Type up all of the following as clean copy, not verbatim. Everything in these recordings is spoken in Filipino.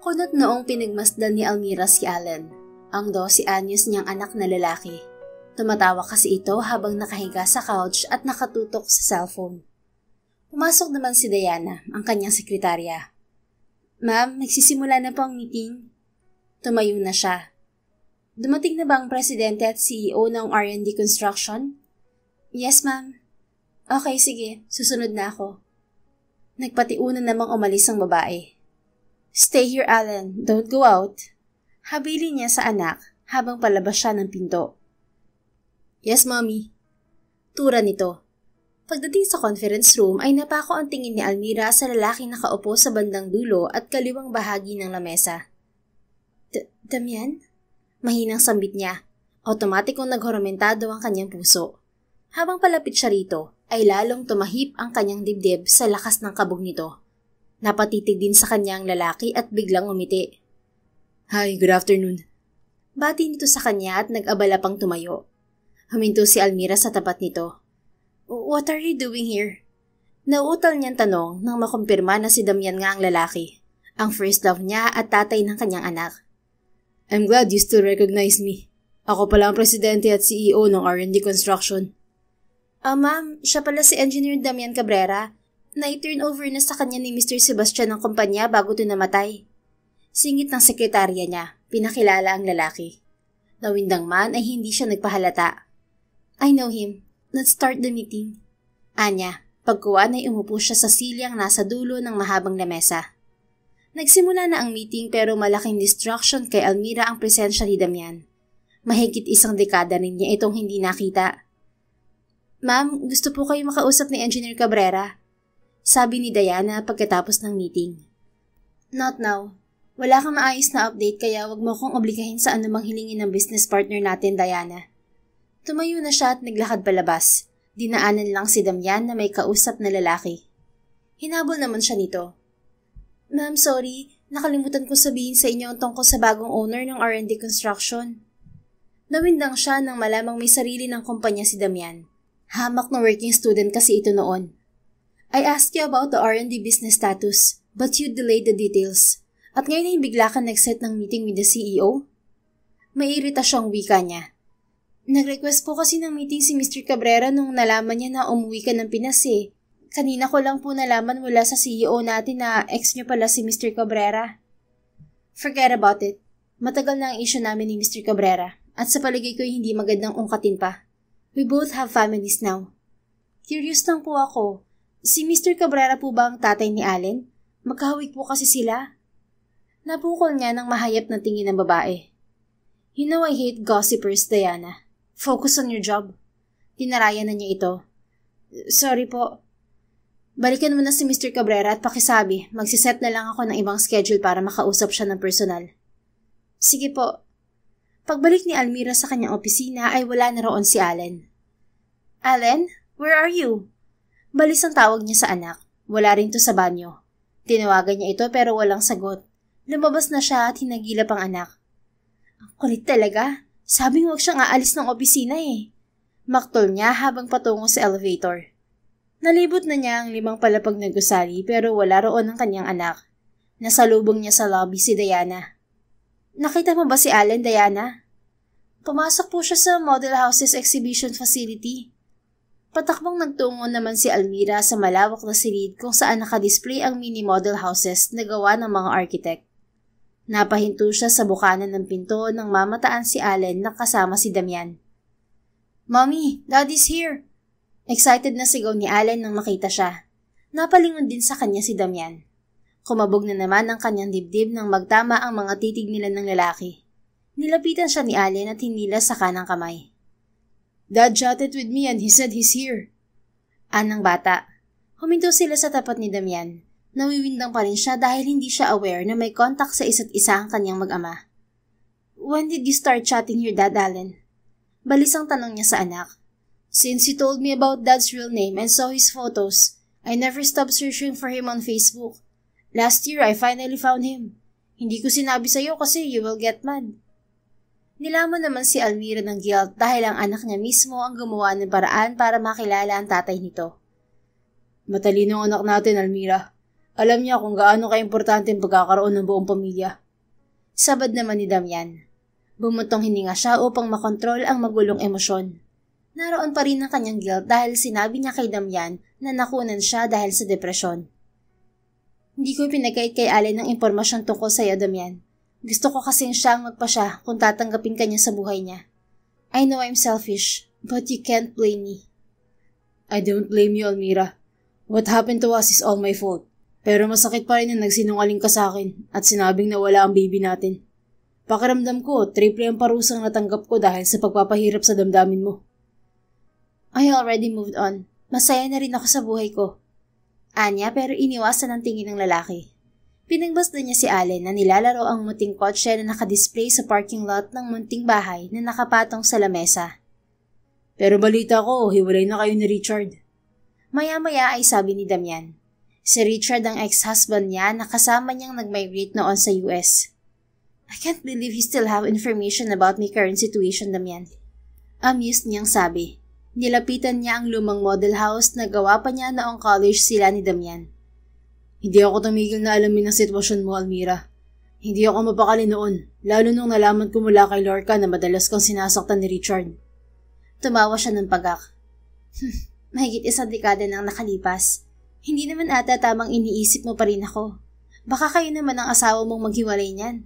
Kunot noong pinagmasdan ni Almira si Allen, ang 12 anyos niyang anak na lalaki. Tumatawa kasi ito habang nakahiga sa couch at nakatutok sa cellphone. Pumasok naman si Diana, ang kanyang sekretarya. "Ma'am, nagsisimula na po ang meeting." Tumayo na siya. "Dumating na ba ang presidente at CEO ng R&D Construction?" "Yes, ma'am." "Okay, sige. Susunod na ako." Nagpatiuna namang umalis ang babae. "Stay here, Allen. Don't go out." Habilin niya sa anak habang palabas siya ng pinto. "Yes, mommy." Tura nito. Pagdating sa conference room ay napako ang tingin ni Almira sa lalaking nakaupo sa bandang dulo at kaliwang bahagi ng lamesa. "Damian?" Mahinang sambit niya. Otomatikong naghorumentado ang kanyang puso. Habang palapit siya rito, ay lalong tumahip ang kanyang dibdib sa lakas ng kabog nito. Napatitig din sa kanyang lalaki at biglang umiti. "Hi, good afternoon." Bati nito sa kanya at nag-abala pang tumayo. Huminto si Almira sa tapat nito. "What are you doing here?" Nauutal niyang tanong nang makumpirma na si Damian nga ang lalaki, ang first love niya at tatay ng kanyang anak. "I'm glad you still recognize me. Ako pala ang presidente at CEO ng R&D Construction." Ma'am, siya pala si Engineer Damian Cabrera. Na-turn over na sa kanya ni Mr. Sebastian ang kumpanya bago ito namatay. Singit ng sekretarya niya, pinakilala ang lalaki. Nawindang man ay hindi siya nagpahalata. "I know him. Let's start the meeting." Anya, pagkuwan ay umupo siya sa silyang nasa dulo ng mahabang lamesa. Nagsimula na ang meeting pero malaking distraction kay Almira ang presensya ni Damian. Mahigit 1 dekada rin niya itong hindi nakita. "Ma'am, gusto po kayo makausap ni Engineer Cabrera," sabi ni Diana pagkatapos ng meeting. "Not now. Wala kang maayos na update kaya wag mo akong obligahin sa anumang hilingin ng business partner natin, Diana." Tumayo na siya at naglakad palabas. Dinaanan lang si Damian na may kausap na lalaki. Hinabol naman siya nito. "Ma'am, sorry. Nakalimutan ko sabihin sa inyo ang tungkol sa bagong owner ng R&D Construction." Nawindang siya nang malamang may sarili ng kumpanya si Damian. Hamak na working student kasi ito noon. "I asked you about the R&D business status, but you delayed the details. At ngayon ay bigla ka nag-set ng meeting with the CEO?" May iritasyong wika niya. "Nag-request po kasi ng meeting si Mr. Cabrera nung nalaman niya na umuwi ka ng Pinas eh. Kanina ko lang po nalaman mula sa CEO natin na ex niyo pala si Mr. Cabrera." "Forget about it. Matagal na ang issue namin ni Mr. Cabrera at sa paligay ko hindi magandang ungkatin pa. We both have families now." "Curious lang po ako. Si Mr. Cabrera po ba ang tatay ni Allen? Magkahawig po kasi sila." Napukol niya ng mahayap na tingin ng babae. "You know I hate gossipers, Diana. Focus on your job." Tinarayan na niya ito. "Sorry po." "Balikan mo na si Mr. Cabrera at pakisabi, magsiset na lang ako ng ibang schedule para makausap siya ng personal." "Sige po." Pagbalik ni Almira sa kanyang opisina ay wala na roon si Allen. "Allen, where are you?" Balis ang tawag niya sa anak. Wala rin to sa banyo. Tinawagan niya ito pero walang sagot. Lumabas na siya at hinagilap ang anak. "Ang kulit talaga. Sabing huwag siyang aalis ng opisina eh." Maktol niya habang patungo sa elevator. Nalibot na niya ang 5 palapag na gusali pero wala roon ang kanyang anak. Nasalubong niya sa lobby si Diana. "Nakita mo ba si Allen, Diana?" "Pumasok po siya sa Model Houses Exhibition Facility." Patakbong nagtungo naman si Almira sa malawak na silid kung saan nakadisplay ang mini model houses na gawa ng mga architect. Napahinto siya sa bukanan ng pinto nang mamataan si Allen na kasama si Damian. "Mommy, Daddy's here!" Excited na sigaw ni Allen nang makita siya. Napalingon din sa kanya si Damian. Kumabog na naman ang kanyang dibdib nang magtama ang mga titig nila ng lalaki. Nilapitan siya ni Allen at hinila sa kanang kamay. "Dad chatted with me and he said he's here." Anang bata. Huminto sila sa tapat ni Damian. Nawiwindang pa rin siya dahil hindi siya aware na may contact sa isa't isa ang kanyang mag-ama. "When did you start chatting your dad, Allen?" Balis ang tanong niya sa anak. "Since you told me about Dad's real name and saw his photos, I never stopped searching for him on Facebook. Last year, I finally found him. Hindi ko sinabi sa'yo kasi you will get mad." Nilamon naman si Almira ng guilt dahil ang anak niya mismo ang gumawa ng paraan para makilala ang tatay nito. "Matalino ang anak natin, Almira. Alam niya kung gaano ka-importante ang pagkakaroon ng buong pamilya. Sabad naman ni Damian. Bumuntong hininga siya upang makontrol ang magulong emosyon. Naroon pa rin ang kanyang guilt dahil sinabi niya kay Damian na nakunan siya dahil sa depresyon. Hindi ko pinagkait kay Allen ng impormasyon tungkol sa'yo, Damian. Gusto ko kasing siya ang magpasya kung tatanggapin ka niya sa buhay niya. I know I'm selfish, but you can't blame me. I don't blame you, Almira. What happened to us is all my fault. Pero masakit pa rin na nagsinungaling ka sa akin at sinabing na wala ang baby natin. Pakiramdam ko, triple ang parusang natanggap ko dahil sa pagpapahirap sa damdamin mo. I already moved on. Masaya na rin ako sa buhay ko. Anya pero iniwasan ang tingin ng lalaki. Pinagbasdan niya si Allen na nilalaro ang munting kotse na nakadisplay sa parking lot ng munting bahay na nakapatong sa lamesa. Pero balita ko, hiwalay na kayo ni Richard. Maya-maya ay sabi ni Damian. Si Richard ang ex-husband niya na kasama niyang nag-migrate noon sa US. I can't believe you still have information about my current situation, Damian. Amused niyang sabi. Nilapitan niya ang lumang model house na gawa pa niya noong college sila ni Damian. Hindi ako tumigil na alamin ang sitwasyon mo, Almira. Hindi ako mapakali noon, lalo nung nalaman ko mula kay Lorca na madalas kang sinasaktan ni Richard. Tumawa siya ng pagak. Mahigit 1 dekada nang nakalipas. Hindi naman ata tamang iniisip mo pa rin ako. Baka kayo naman ang asawa mong maghiwalay niyan.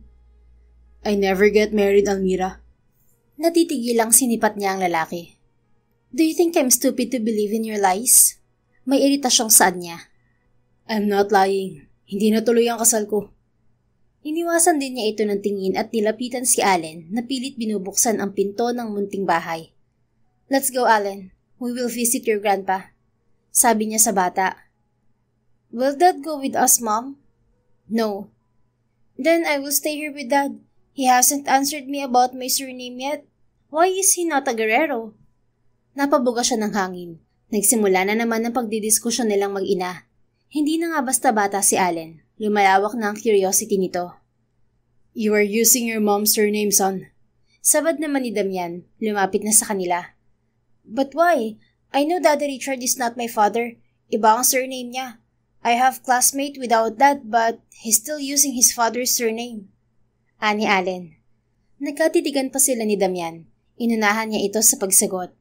I never get married, Almira. Natitigil lang sinipat niya ang lalaki. Do you think I'm stupid to believe in your lies? May iritasyong saad niya. I'm not lying. Hindi natuloy ang kasal ko. Iniwasan din niya ito ng tingin at nilapitan si Allen na pilit binubuksan ang pinto ng munting bahay. Let's go, Allen. We will visit your grandpa. Sabi niya sa bata. Will Dad go with us, Mom? No. Then I will stay here with Dad. He hasn't answered me about my surname yet. Why is he not a Guerrero? Napabuga siya ng hangin. Nagsimula na naman ang pagdidiskusyon nilang mag-ina. Hindi na nga basta bata si Allen. Lumalawak na ang curiosity nito. You are using your mom's surname, son. Sabad naman ni Damian. Lumapit na sa kanila. But why? I know Daddy Richard is not my father. Iba ang surname niya. I have classmate without that but he's still using his father's surname. Ani Allen. Nagkatitigan pa sila ni Damian. Inunahan niya ito sa pagsagot.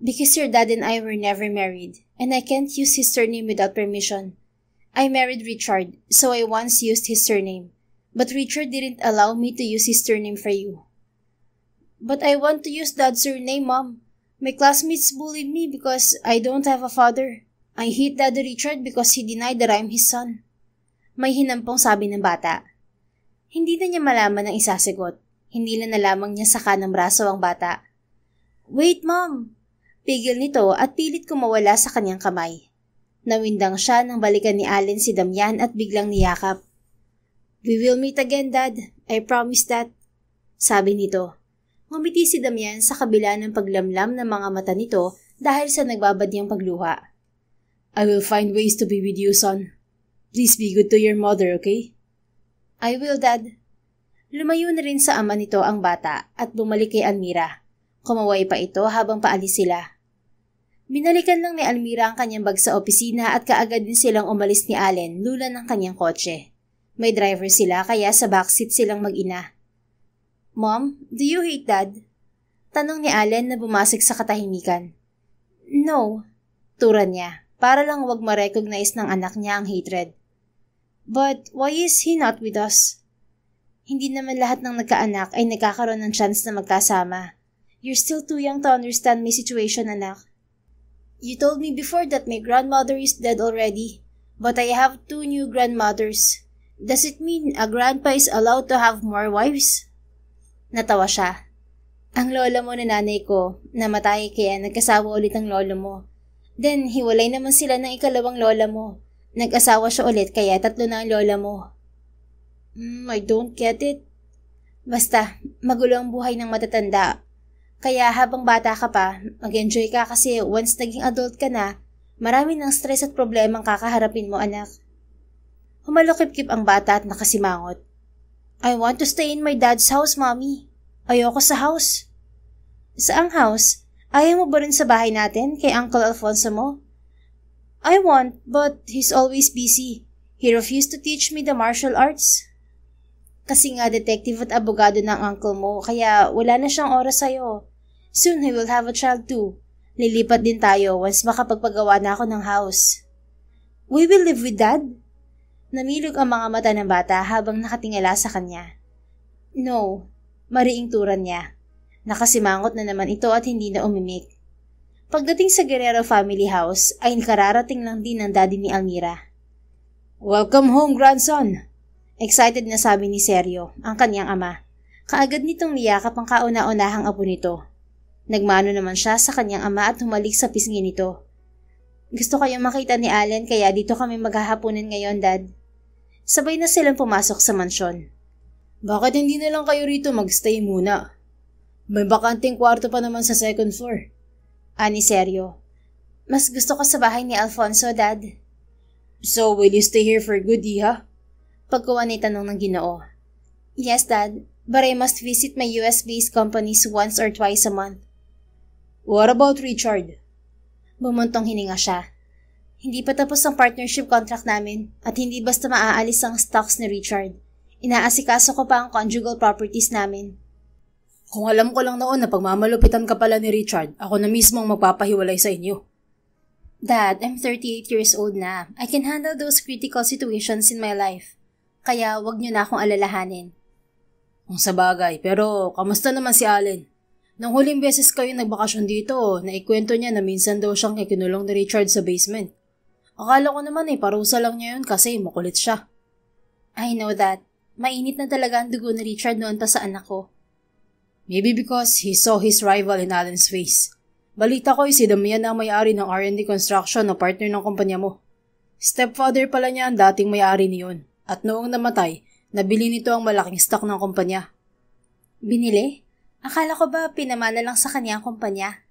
Because your dad and I were never married, and I can't use his surname without permission. I married Richard, so I once used his surname. But Richard didn't allow me to use his surname for you. But I want to use Dad's surname, Mom. My classmates bullied me because I don't have a father. I hate Daddy Richard because he denied that I'm his son. May hinampong sabi ng bata. Hindi na niya malaman ang isasagot. Hindi na lamang niya sa kanang braso ang bata. Wait, Mom! Pigil nito at pilit kumawala sa kanyang kamay. Nawindang siya nang balikan ni Allen si Damian at biglang niyakap. We will meet again, Dad. I promise that. Sabi nito. Ngumiti si Damian sa kabila ng paglamlam ng mga mata nito dahil sa nagbabad niyang pagluha. I will find ways to be with you, son. Please be good to your mother, okay? I will, Dad. Lumayo na rin sa ama nito ang bata at bumalik kay Almira. Kumaway pa ito habang paalis sila. Binalikan lang ni Almira ang kanyang bag sa opisina at kaagad din silang umalis ni Allen lula ng kanyang kotse. May driver sila kaya sa backseat silang mag-ina. Mom, do you hate Dad? Tanong ni Allen na bumasik sa katahimikan. No, turan niya, para lang wag ma-recognize ng anak niya ang hatred. But why is he not with us? Hindi naman lahat ng nagkaanak ay nagkakaroon ng chance na magkasama. You're still too young to understand my situation, anak. You told me before that my grandmother is dead already, but I have 2 new grandmothers. Does it mean a grandpa is allowed to have more wives? Natawa siya. Ang lola mo na nanay ko, namatay kaya nagkasawa ulit ang lolo mo. Then, hiwalay naman sila ng ikalawang lola mo. Nag-asawa siya ulit kaya 3 na ang lola mo. I don't get it. Basta, magulo ang buhay ng matatanda. Kaya habang bata ka pa, mag-enjoy ka kasi once naging adult ka na, marami ng stress at problema ang kakaharapin mo, anak. Humalukip-kip ang bata at nakasimangot. I want to stay in my dad's house, Mommy. Ayoko sa house. Saang house? Ayaw mo ba rin sa bahay natin kay Uncle Alfonso mo? I want, but he's always busy. He refused to teach me the martial arts. Kasi nga detective at abogado ng uncle mo, kaya wala na siyang oras sa'yo. Soon he will have a child too. Lilipat din tayo once makapagpagawa na ako ng house. We will live with Dad? Namilog ang mga mata ng bata habang nakatingala sa kanya. No, mariing turan niya. Nakasimangot na naman ito at hindi na umimik. Pagdating sa Guerrero family house ay kararating lang din ng daddy ni Almira. Welcome home, grandson! Excited na sabi ni Sergio, ang kanyang ama. Kaagad nitong niyakap ang kauna-unahang apo nito. Nagmano naman siya sa kanyang ama at humalik sa pisngi nito. Gusto kayong makita ni Allen kaya dito kami maghahaponan ngayon, Dad. Sabay na silang pumasok sa mansyon. Bakit hindi na lang kayo rito magstay muna? May bakanting kwarto pa naman sa second floor. Ani Sergio. Mas gusto ko sa bahay ni Alfonso, Dad. So, will you stay here for good, Iha? Pagkuha ni tanong ng Ginoo. Yes, Dad. But I must visit my US-based companies once or twice a month. What about Richard? Bumuntong hininga siya. Hindi pa tapos ang partnership contract namin at hindi basta maaalis ang stocks ni Richard. Inaasikaso ko pa ang conjugal properties namin. Kung alam ko lang noon na pagmamalupitan ka pala ni Richard, ako na mismo ang magpapahiwalay sa inyo. Dad, I'm 38 years old na. I can handle those critical situations in my life. Kaya wag niyo na akong alalahanin. Kung sa bagay, pero kamusta naman si Allen? Nung huling beses kayo nagbakasyon dito, naikwento niya na minsan daw siyang ikinulong ni Richard sa basement. Akala ko naman parusa lang niya yun kasi makulit siya. I know that. Mainit na talaga ang dugo ni Richard noon pa sa anak ko. Maybe because he saw his rival in Allen's face. Balita ko si Damian na may-ari ng R&D Construction na partner ng kumpanya mo. Stepfather pala niya ang dating may-ari niyon. At noong namatay, nabili nito ang malaking stock ng kumpanya. Binili? Akala ko ba pinamana lang sa kanya ang kumpanya?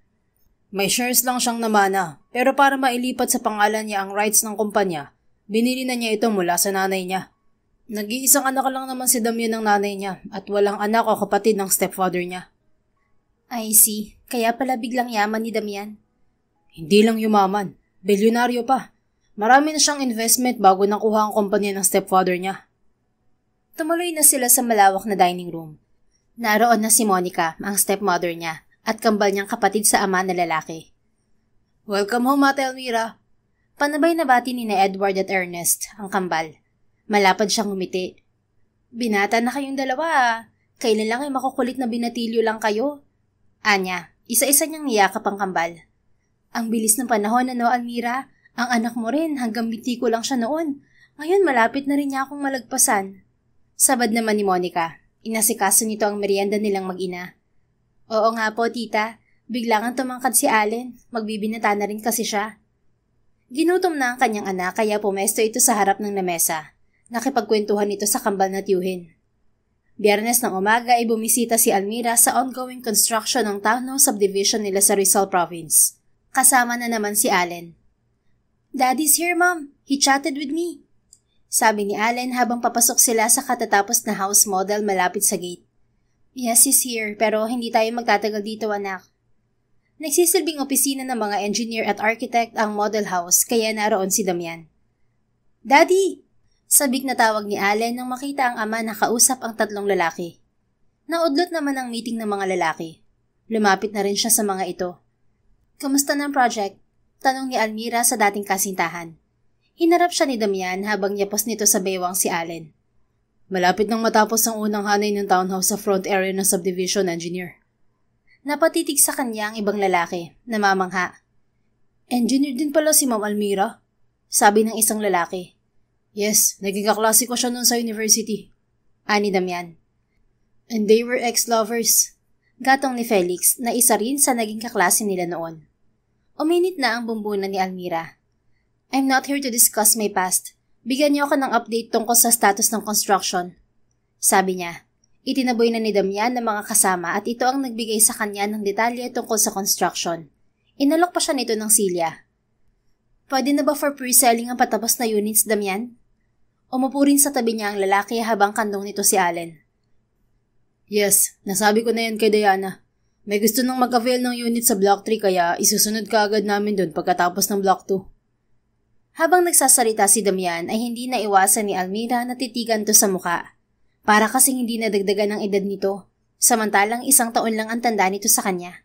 May shares lang siyang namana, pero para mailipat sa pangalan niya ang rights ng kumpanya, binili na niya ito mula sa nanay niya. Nag-iisang anak lang naman si Damian ng nanay niya at walang anak o kapatid ng stepfather niya. I see. Kaya pala biglang yaman ni Damian. Hindi lang yumaman. Bilyonaryo pa. Marami na siyang investment bago nakuha ang kumpanya ng stepfather niya. Tumuloy na sila sa malawak na dining room. Naroon na si Monica, ang stepmother niya, at kambal niyang kapatid sa ama na lalaki. Welcome home, Ate Almira. Panabay na bati ni Edward at Ernest, ang kambal. Malapad siyang ngumiti. Binata na kayong dalawa. Kailan lang ay makukulit na binatilyo lang kayo? Anya, isa-isa niyang niyakap ang kambal. Ang bilis ng panahon, Almira? Ang anak mo rin, hanggang biti ko lang siya noon. Ngayon malapit na rin niya akong malagpasan. Sabad naman ni Monica. Inasikaso nito ang merienda nilang mag-ina. Oo nga po, tita. Biglangan tumangkad si Allen. Magbibinata na rin kasi siya. Ginutom na ang kanyang anak kaya pumesto ito sa harap ng lamesa. Nakipagkwentuhan ito sa kambal na tiyuhin. Biyernes ng umaga ay bumisita si Almira sa ongoing construction ng townhouse subdivision nila sa Rizal Province. Kasama na naman si Allen. Daddy's here, Mom. He chatted with me. Sabi ni Allen habang papasok sila sa katatapos na house model malapit sa gate. Yes, he's here, pero hindi tayo magtatagal dito, anak. Nagsisilbing opisina ng mga engineer at architect ang model house kaya naroon si Damian. Daddy! Sabik na tawag ni Allen nang makita ang ama na kausap ang tatlong lalaki. Naudlot naman ang meeting ng mga lalaki. Lumapit na rin siya sa mga ito. Kamusta ng project? Tanong ni Almira sa dating kasintahan. Hinarap siya ni Damian habang yapos nito sa baywang si Allen. Malapit nang matapos ang unang hanay ng townhouse sa front area ng subdivision, engineer. Napatitig sa kanya ang ibang lalaki, namamangha. Engineer din pala si Ma'am Almira, sabi ng isang lalaki. Yes, naging kaklase ko siya noon sa university. Ani Damian. And they were ex-lovers. Gatong ni Felix na isa rin sa naging kaklase nila noon. Uminit na ang bumbunan ni Almira. I'm not here to discuss my past. Bigyan niyo ako ng update tungkol sa status ng construction. Sabi niya. Itinaboy na ni Damian ng mga kasama at ito ang nagbigay sa kanya ng detalye tungkol sa construction. Inalok pa siya nito ng silya. Pwede na ba for pre-selling ang patapos na units, Damian? Umupo rin sa tabi niya ang lalaki habang kandong nito si Allen. Yes, nasabi ko na yan kay Diana. May gusto nang mag-avail ng unit sa Block 3 kaya isusunod ka agad namin doon pagkatapos ng Block 2. Habang nagsasalita si Damian ay hindi na iwasan ni Almira na titigan to sa muka. Para kasing hindi nadagdagan ng edad nito, samantalang 1 taon lang ang tanda nito sa kanya.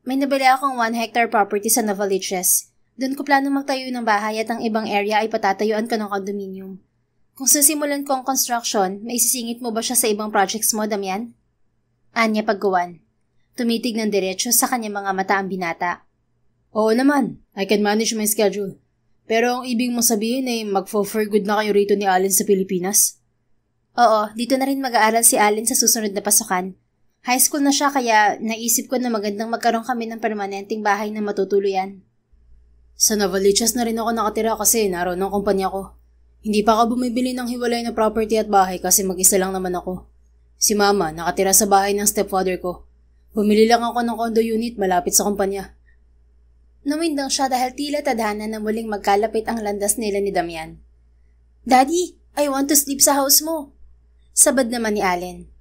May nabili akong 1 hectare property sa Novaliches. Doon ko plano magtayo ng bahay at ang ibang area ay patatayuan ko ng condominium. Kung sisimulan ko ang construction, may isisingit mo ba siya sa ibang projects mo, Damian? Anya paggawan. Tumitig ng diretsyo sa kanyang mga mata ang binata. Oo naman, I can manage my schedule. Pero ang ibig mong sabihin ay mag-for good na kayo rito ni Allen sa Pilipinas? Oo, dito na rin mag-aaral si Allen sa susunod na pasukan. High school na siya kaya naisip ko na magandang magkaroon kami ng permanenteng bahay na matutuluyan. Sa Novaliches na rin ako nakatira kasi naroon ang kumpanya ko. Hindi pa ako bumibili ng hiwalay na property at bahay kasi mag-isa lang naman ako. Si Mama nakatira sa bahay ng stepfather ko. Bumili lang ako ng condo unit malapit sa kumpanya. Nawindang siya dahil tila tadhana na muling magkalapit ang landas nila ni Damian. Daddy, I want to sleep sa house mo. Sabad naman ni Allen.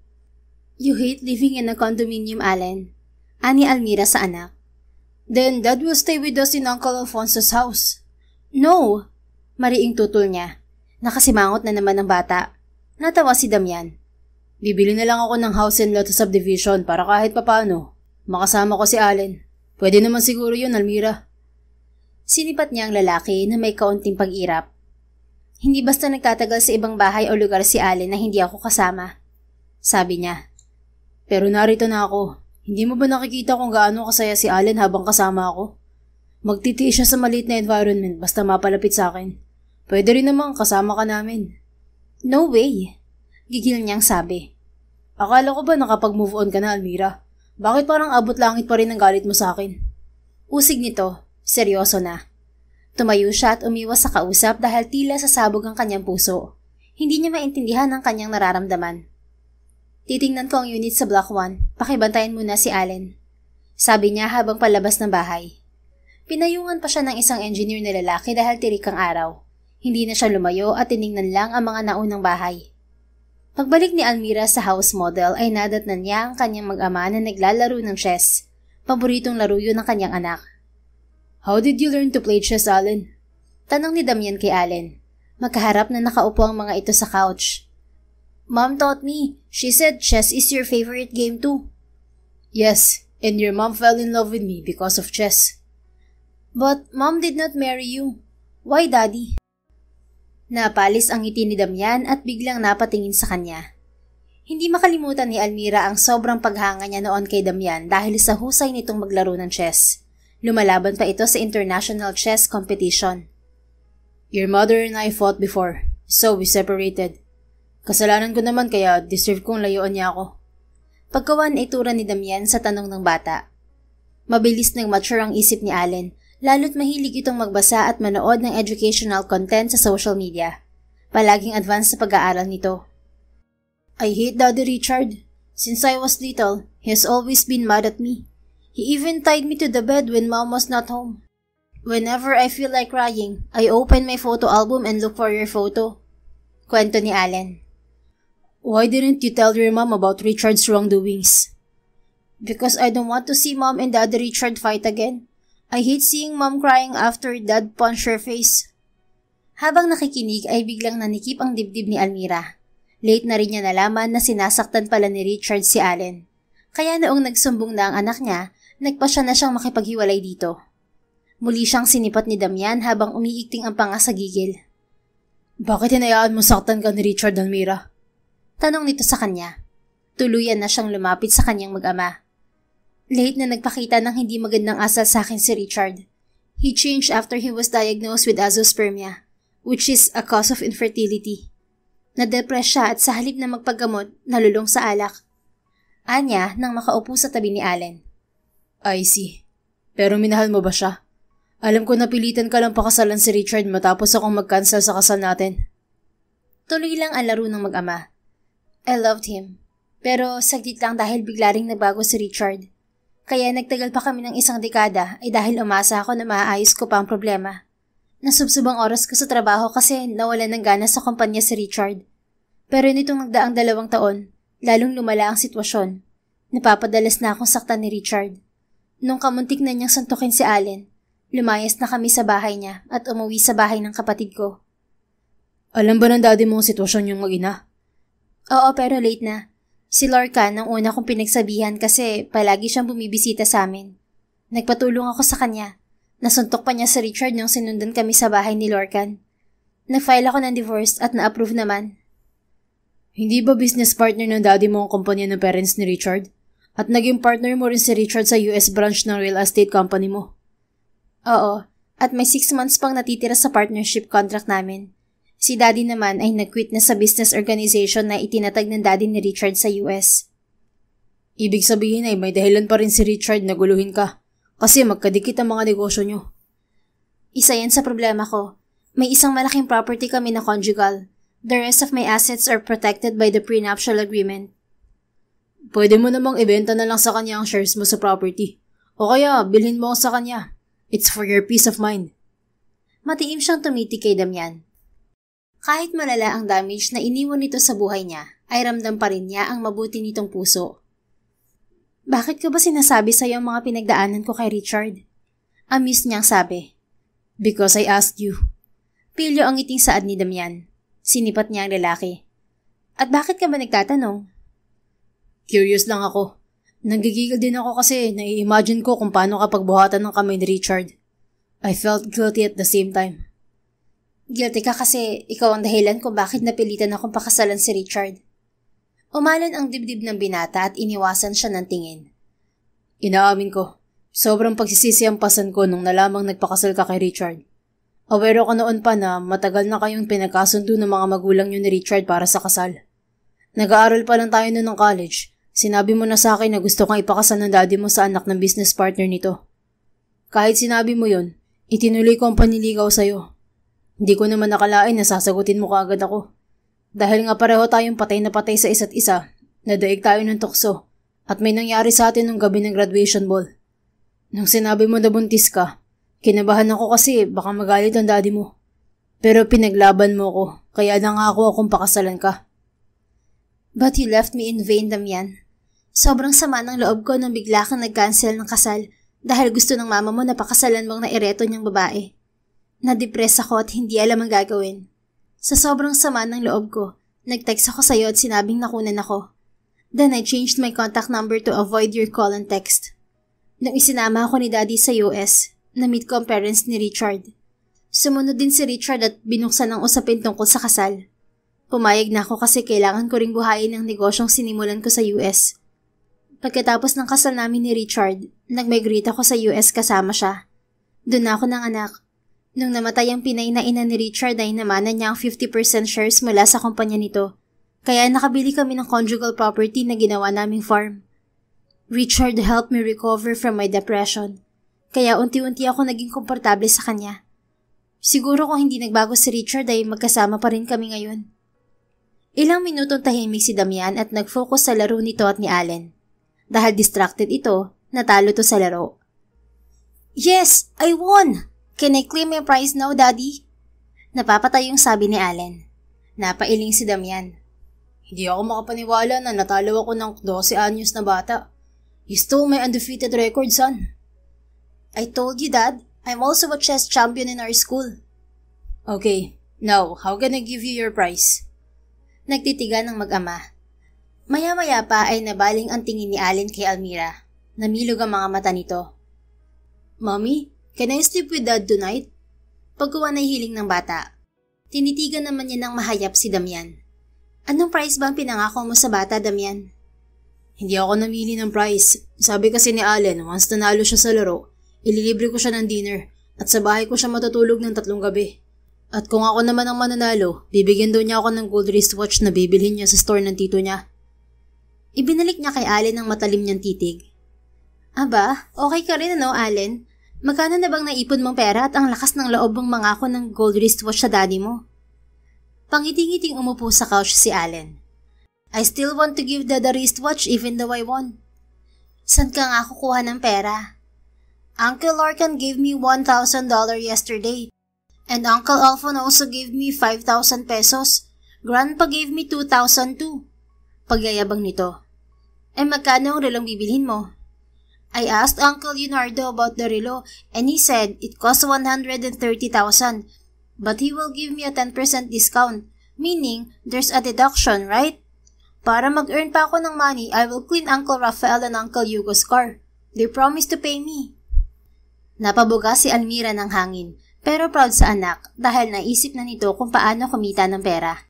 You hate living in a condominium, Allen. Ani Almira sa anak. Then Dad will stay with us in Uncle Alfonso's house. No! Mariing tutol niya. Nakasimangot na naman ng bata. Natawa si Damian. Bibili na lang ako ng house and lot sa subdivision para kahit papano. Makasama ko si Allen. Pwede naman siguro yun, Almira. Sinipat niya ang lalaki na may kaunting pag-irap. Hindi basta nagtatagal sa ibang bahay o lugar si Allen na hindi ako kasama. Sabi niya. Pero narito na ako. Hindi mo ba nakikita kung gaano kasaya si Allen habang kasama ako? Magtitiis siya sa maliit na environment basta mapalapit sa akin. Pwede rin naman kasama ka namin. No way! Gigil niyang sabi. Akala ko ba nakapag-move on ka na, Almira? Bakit parang abot langit pa rin ang galit mo sa akin? Usig nito, seryoso na. Tumayo siya at umiwas sa kausap dahil tila sasabog ang kanyang puso. Hindi niya maintindihan ang kanyang nararamdaman. Titingnan ko ang unit sa Block 1. Pakibantayan muna si Allen. Sabi niya habang palabas ng bahay. Pinayungan pa siya ng isang engineer na lalaki dahil tirik ang araw. Hindi na siya lumayo at tiningnan lang ang mga naunang bahay. Pagbalik ni Almira sa house model ay nadatnan niya ang kanyang mag-ama na naglalaro ng chess. Paboritong laro yun ng kanyang anak. How did you learn to play chess, Allen? Tanong ni Damian kay Allen. Magkaharap na nakaupo ang mga ito sa couch. Mom taught me. She said chess is your favorite game too. Yes, and your mom fell in love with me because of chess. But Mom did not marry you. Why, Daddy? Napalis ang ngiti ni Damian at biglang napatingin sa kanya. Hindi makalimutan ni Almira ang sobrang paghanga niya noon kay Damian dahil sa husay nitong maglaro ng chess. Lumalaban pa ito sa international chess competition. Your mother and I fought before, so we separated. Kasalanan ko naman kaya deserve kong layuan niya ako. Pagkawan itura ni Damian sa tanong ng bata. Mabilis nang mature ang isip ni Allen, lalo't mahilig itong magbasa at manood ng educational content sa social media. Palaging advanced sa pag-aaral nito. I hate Daddy Richard. Since I was little, he has always been mad at me. He even tied me to the bed when Mom was not home. Whenever I feel like crying, I open my photo album and look for your photo. Kwento ni Allen. Why didn't you tell your mom about Richard's wrongdoings? Because I don't want to see Mom and Daddy Richard fight again. I hate seeing Mom crying after Dad punched her face. Habang nakikinig ay biglang nanikip ang dibdib ni Almira. Late na rin niya nalaman na sinasaktan pala ni Richard si Allen. Kaya noong nagsumbong na ang anak niya, nagpasya na siyang makipaghiwalay dito. Muli siyang sinipat ni Damian habang umiikting ang panga sa gigil. Bakit hinayaan mo saktan ka ni Richard, Almira? Tanong nito sa kanya. Tuluyan na siyang lumapit sa kanyang mag-ama. Late na nagpakita ng hindi magandang asal sa akin si Richard. He changed after he was diagnosed with azoospermia, which is a cause of infertility. Nadepress siya at sa halip na magpagamot, nalulong sa alak. Anya nang makaupo sa tabi ni Allen. I see. Pero minahal mo ba siya? Alam ko napilitan ka lang pakasalan si Richard matapos akong mag-cancel sa kasal natin. Tuloy lang ang laro ng mag-ama. I loved him. Pero saglit lang dahil bigla ring nagbago si Richard. Kaya nagtagal pa kami ng 1 dekada ay dahil umasa ako na maaayos ko pa ang problema. Nasubsubang oras ko sa trabaho kasi nawalan ng gana sa kumpanya si Richard. Pero nitong nagdaang 2 taon, lalong lumala ang sitwasyon. Napapadalas na akong saktan ni Richard. Nung kamuntik na niyang santukin si Allen, Lumayas na kami sa bahay niya at umuwi sa bahay ng kapatid ko. Alam ba ng daddy mo ang sitwasyon yung mag-ina? Oo, pero late na. Si Lorcan ang una kong pinagsabihan kasi palagi siyang bumibisita sa amin. Nagpatulong ako sa kanya. Nasuntok pa niya si Richard nung sinundan kami sa bahay ni Lorcan. Nag-file ako ng divorce at na-approve naman. Hindi ba business partner ng daddy mo ang kumpanya ng parents ni Richard? At naging partner mo rin si Richard sa US branch ng real estate company mo? Oo, at may 6 months pang natitira sa partnership contract namin. Si daddy naman ay nag-quit na sa business organization na itinatag ng daddy ni Richard sa US. Ibig sabihin ay may dahilan pa rin si Richard na guluhin ka kasi magkadikit ang mga negosyo nyo. Isa yan sa problema ko. May isang malaking property kami na conjugal. The rest of my assets are protected by the prenuptial agreement. Pwede mo namang ibenta na lang sa kanya ang shares mo sa property. O kaya, bilhin mo sa kanya. It's for your peace of mind. Matiim siyang tumitig kay Damian. Kahit malala ang damage na iniwan nito sa buhay niya, ay ramdam pa rin niya ang mabuti nitong puso. Bakit ko ba sinasabi sa'yo ang mga pinagdaanan ko kay Richard? Amused niyang sabi. Because I asked you. Pilyo ang ngiting saad ni Damian. Sinipat niya ang lalaki. At bakit ka ba nagtatanong? Curious lang ako. Nanggigigil din ako kasi nai-imagine ko kung paano kapag buhatan ng kamay ni Richard. I felt guilty at the same time. Guilty ka kasi ikaw ang dahilan kung bakit napilitan akong pakasalan si Richard. Umalan ang dibdib ng binata at iniwasan siya ng tingin. Inaamin ko, sobrang pagsisisi ang pasan ko nung nalamang nagpakasal ka kay Richard. Aware ko noon pa na matagal na kayong pinagkasundo ng mga magulang niyo ni Richard para sa kasal. Nag-aaral pa lang tayo noon ng college. Sinabi mo na sa akin na gusto kang ipakasal ng daddy mo sa anak ng business partner nito. Kahit sinabi mo yon, itinuloy ko ang panliligaw sa'yo. Hindi ko naman nakalain na sasagutin mo kaagad ako. Dahil nga pareho tayong patay na patay sa isa't isa, nadaig tayo ng tukso, at may nangyari sa atin nung gabi ng graduation ball. Nung sinabi mo na buntis ka, kinabahan ako kasi baka magalit ang daddy mo. Pero pinaglaban mo ko, kaya nangako akong pakasalan ka. But you left me in vain, Damian. Sobrang sama ng loob ko nang bigla kang nag-cancel ng kasal dahil gusto ng mama mo na pakasalan mong naireto niyang babae. Nadepress ako at hindi alam ang gagawin. Sa sobrang sama ng loob ko, nag-text ako sa'yo at sinabing nakunan ako. Then I changed my contact number to avoid your call and text. Nung isinama ako ni Daddy sa US, na-meet ko ang parents ni Richard. Sumunod din si Richard at binuksan ang usapin tungkol sa kasal. Pumayag na ako kasi kailangan ko ring buhayin ang negosyong sinimulan ko sa US. Pagkatapos ng kasal namin ni Richard, nag-migrate ako sa US kasama siya. Doon na ako ng anak. Nung namatay ang Pinay na ina ni Richard ay namanan niya ang 50% shares mula sa kumpanya nito. Kaya nakabili kami ng conjugal property na ginawa naming farm. Richard helped me recover from my depression. Kaya unti-unti ako naging komportable sa kanya. Siguro kung hindi nagbago si Richard ay magkasama pa rin kami ngayon. Ilang minutong tahimik si Damian at nag-focus sa laro nito at ni Allen. Dahil distracted ito, natalo to sa laro. Yes! I won! Can I claim my prize now, Daddy? Napapatay yung sabi ni Allen. Napailing si Damian. Hindi ako makapaniwala na natalo ako ng 12 anyos na bata. You stole my undefeated record, son. I told you, Dad. I'm also a chess champion in our school. Okay, now, how can I give you your prize? Nagtitigan ng mag-ama. Maya-maya pa ay nabaling ang tingin ni Allen kay Almira. Namilog ang mga mata nito. Mommy, can I sleep with Dad tonight? Pagkuha na hiling ng bata. Tinitigan naman niya ng mahayap si Damian. Anong prize ba ang pinangako mo sa bata, Damian? Hindi ako namili ng prize. Sabi kasi ni Allen, once nanalo siya sa laro, ililibre ko siya ng dinner at sa bahay ko siya matutulog ng 3 gabi. At kung ako naman ang mananalo, bibigyan daw niya ako ng gold wristwatch na bibilhin niya sa store ng tito niya. Ibinalik niya kay Allen ang matalim niyang titig. Aba, okay ka rin ano, Allen? Magkano na bang naipon mong pera at ang lakas ng loob mong mangako ng gold wristwatch sa daddy mo? Pangiting-iting umupo sa couch si Allen. I still want to give Dad a wristwatch even though I won. San ka nga kukuha ng pera? Uncle Lorcan gave me $1,000 yesterday. And Uncle Alphon also gave me 5,000 pesos. Grandpa gave me 2,000 too. Pagyayabang nito. Magkano ang relong bibilhin mo? I asked Uncle Leonardo about the relo and he said it costs 130,000, but he will give me a 10% discount, meaning there's a deduction, right? Para mag-earn pa ako ng money, I will clean Uncle Rafael and Uncle Hugo's car. They promised to pay me. Napabuga si Almira ng hangin, pero proud sa anak dahil naisip na nito kung paano kumita ng pera.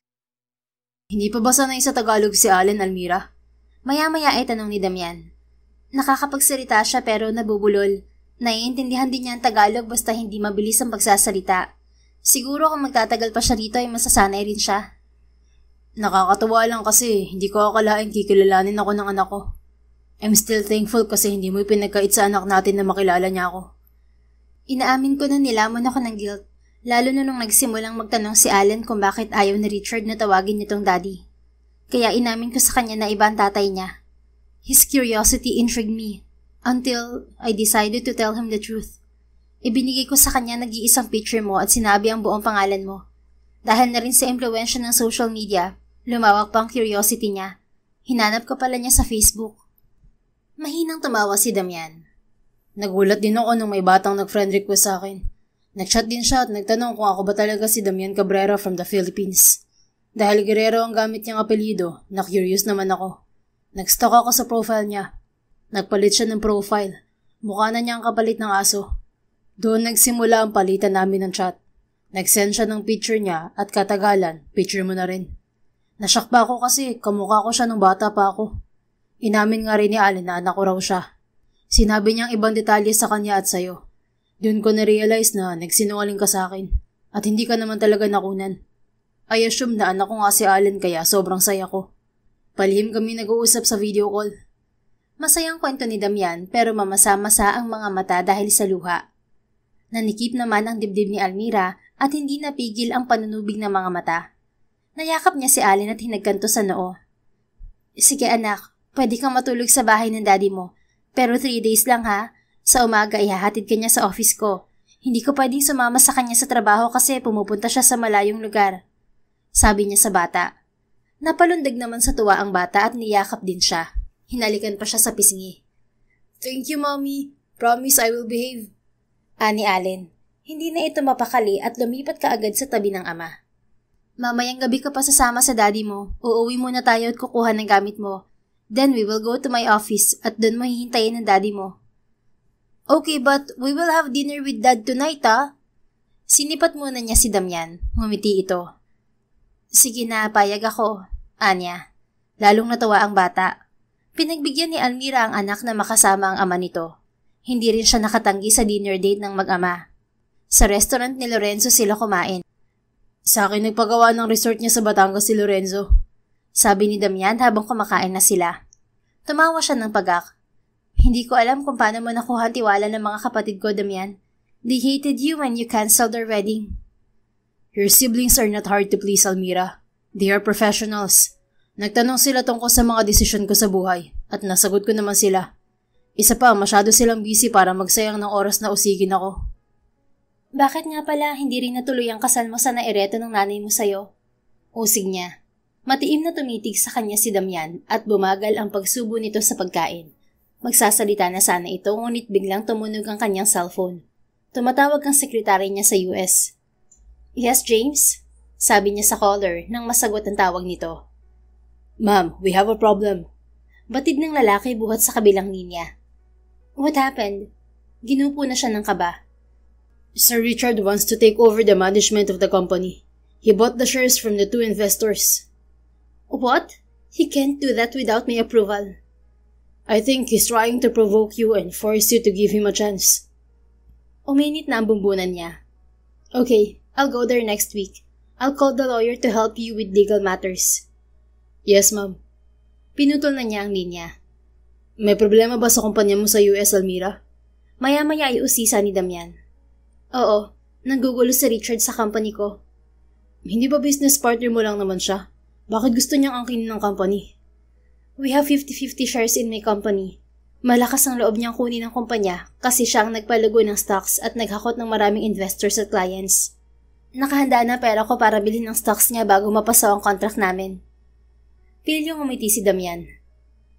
Hindi pa ba sanay sa Tagalog si Allen, Almira? Maya-maya ay tanong ni Damian. Nakakapagsalita siya pero nabubulol. Naiintindihan din niya ang Tagalog basta hindi mabilis ang pagsasalita. Siguro kung magtatagal pa siya rito ay masasanay rin siya. Nakakatuwa lang kasi hindi ko akalain kikilalanin ako ng anak ko. I'm still thankful kasi hindi mo ipinagkait sa anak natin na makilala niya ako. Inaamin ko na nilamon ako ng guilt, lalo na nung nagsimulang magtanong si Allen kung bakit ayaw ni Richard na tawagin nitong daddy. Kaya inamin ko sa kanya na iba ang tatay niya. His curiosity intrigued me until I decided to tell him the truth. Ibinigay ko sa kanya nag-iisang picture mo at sinabi ang buong pangalan mo. Dahil na rin sa impluwensya ng social media, lumawak pa ang curiosity niya. Hinanap ko pala niya sa Facebook. Mahinang tumawa si Damian. Nagulat din ako nung may batang nag-friend request sa akin. Nag-chat din siya at nagtanong kung ako ba talaga si Damian Cabrera from the Philippines. Dahil Guerrero ang gamit niyang apelyido, na-curious naman ako. Nag-stalk ako sa profile niya. Nagpalit siya ng profile. Mukha na niya ang kapalit ng aso. Doon nagsimula ang palitan namin ng chat. Nag-send siya ng picture niya at katagalan, picture mo na rin. Nashock pa ako kasi kamukha ko siya nung bata pa ako. Inamin nga rin ni Allen na anak ko raw siya. Sinabi niyang ibang detalye sa kanya at sayo. Doon ko na-realize na nagsinungaling ka sa akin at hindi ka naman talaga nakunan. I assume na anak ko nga si Allen kaya sobrang saya ko. Palihim kami nag-uusap sa video call. Masayang kwento ni Damian pero mamasa-masa ang mga mata dahil sa luha. Nanikip naman ang dibdib ni Almira at hindi napigil ang panunubig ng mga mata. Nayakap niya si Allen at hinagkanto sa noo. Sige anak, pwede kang matulog sa bahay ng daddy mo. Pero 3 days lang ha. Sa umaga ihahatid ka niya sa office ko. Hindi ko pwedeng sumama sa kanya sa trabaho kasi pumupunta siya sa malayong lugar. Sabi niya sa bata. Napalundag naman sa tuwa ang bata at niyakap din siya. Hinalikan pa siya sa pisngi. Thank you, Mommy. Promise I will behave. Ani Allen. Hindi na ito mapakali at lumipat kaagad sa tabi ng ama. Mamayang gabi ka pa sasama sa daddy mo. Uuwi muna tayo at kukuha ng gamit mo. Then we will go to my office at doon mo hihintayin ng daddy mo. Okay, but we will have dinner with dad tonight, ah? Sinipat muna niya si Damian. Ngumiti ito. Sige na, payag ako, anya. Lalong natuwa ang bata. Pinagbigyan ni Almira ang anak na makasama ang ama nito. Hindi rin siya nakatanggi sa dinner date ng mag-ama. Sa restaurant ni Lorenzo sila kumain. Sa akin nagpagawa ng resort niya sa Batangas si Lorenzo. Sabi ni Damian habang kumakain na sila. Tumawa siya ng pagak. Hindi ko alam kung paano mo nakuha ang tiwala ng mga kapatid ko, Damian. They hated you when you canceled their wedding. Your siblings are not hard to please, Almira. They are professionals. Nagtanong sila tungkol sa mga desisyon ko sa buhay at nasagot ko naman sila. Isa pa, masyado silang busy para magsayang ng oras na usigin ako. Bakit nga pala hindi rin natuloy ang kasal mo sa naireto ng nanay mo sa'yo? Usig niya. Matiim na tumitig sa kanya si Damian at bumagal ang pagsubo nito sa pagkain. Magsasalita na sana ito ngunit biglang tumunog ang kanyang cellphone. Tumatawag ang sekretary niya sa US. Yes, James? Sabi niya sa caller nang masagot ang tawag nito. Ma'am, we have a problem. Batid ng lalaki buhat sa kabilang linya. What happened? Ginupo na siya ng kaba. Sir Richard wants to take over the management of the company. He bought the shares from the 2 investors. What? He can't do that without my approval. I think he's trying to provoke you and force you to give him a chance. Uminit na ang bumbunan niya. Okay, I'll go there next week. I'll call the lawyer to help you with legal matters. Yes, ma'am. Pinutol na niya ang linya. May problema ba sa kumpanya mo sa US, Almira? Maya-maya ay usisa ni Damian. Oo, nanggugulo si Richard sa company ko. Hindi ba business partner mo lang naman siya? Bakit gusto niyang angkinin ng company? We have 50-50 shares in my company. Malakas ang loob niyang kunin ng kumpanya kasi siya ang nagpalago ng stocks at naghakot ng maraming investors at clients. Nakahanda na pera ko para bilhin ng stocks niya bago mapasaw ang contract namin. Pilyong umiti si Damian.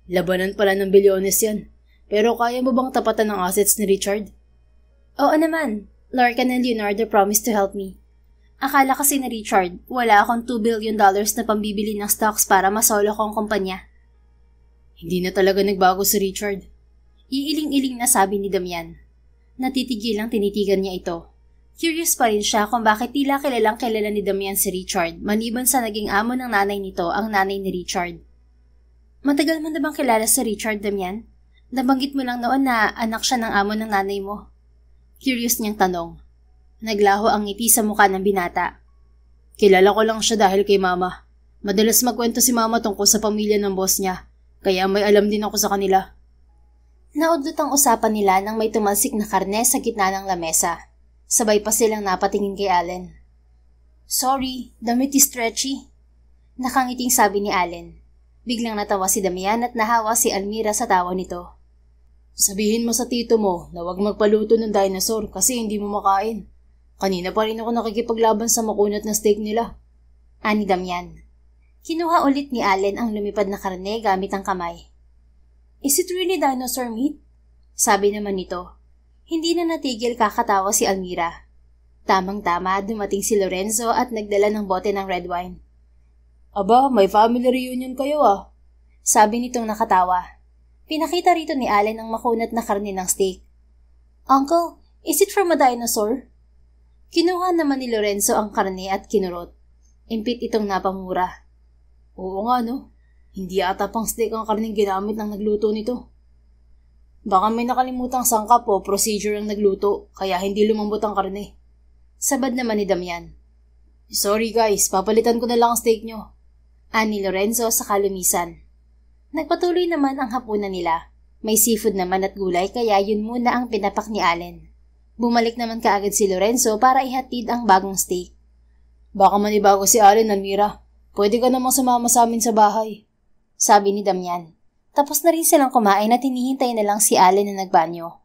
Labanan pala ng bilyones yan. Pero kaya mo bang tapatan ng assets ni Richard? Oo naman. Lorcan and Leonardo promised to help me. Akala kasi ni Richard, wala akong $2 billion na pambibili ng stocks para masolo kong kumpanya. Hindi na talaga nagbago si Richard. Iiling-iling na sabi ni Damian. Natitigilang tinitigan niya ito. Curious pa rin siya kung bakit tila kilalang kilala ni Damian si Richard maliban sa naging amo ng nanay nito ang nanay ni Richard. Matagal mo na bang kilala si Richard, Damian? Nabanggit mo lang noon na anak siya ng amo ng nanay mo. Curious niyang tanong. Naglaho ang ngiti sa mukha ng binata. Kilala ko lang siya dahil kay mama. Madalas magkwento si mama tungkol sa pamilya ng boss niya, kaya may alam din ako sa kanila. Naudlot ang usapan nila nang may tumalsik na karne sa gitna ng lamesa. Sabay pa silang napatingin kay Allen. Sorry, damit is stretchy. Nakangiting sabi ni Allen. Biglang natawa si Damian at nahawa si Almira sa tawa nito. Sabihin mo sa tito mo na huwag magpaluto ng dinosaur kasi hindi mo makain. Kanina pa rin ako nakikipaglaban sa makunat na steak nila. Ani Damian. Kinuha ulit ni Allen ang lumipad na karne gamit ang kamay. Is it really dinosaur meat? Sabi naman nito. Hindi na natigil kakatawa si Almira. Tamang-tama dumating si Lorenzo at nagdala ng bote ng red wine. Aba, may family reunion kayo ah. Sabi nitong nakatawa. Pinakita rito ni Allen ang makunat na karne ng steak. Uncle, is it from a dinosaur? Kinuha naman ni Lorenzo ang karne at kinurot. Impit itong napamura. Oo nga no, hindi ata pang steak ang karneng ginamit ng nagluto nito. Baka may nakalimutang sangkap o procedure ang nagluto, kaya hindi lumambot ang karne. Sabad naman ni Damian. Sorry guys, papalitan ko na lang ang steak nyo. Ani Lorenzo sa kalumisan. Nagpatuloy naman ang hapunan nila. May seafood naman at gulay kaya yun muna ang pinapak ni Allen. Bumalik naman kaagad si Lorenzo para ihatid ang bagong steak. Baka manibago si Allen, Almira. Pwede ka namang sumama sa amin sa bahay. Sabi ni Damian. Tapos na rin silang kumain at hinihintay na lang si Allen na nagbanyo.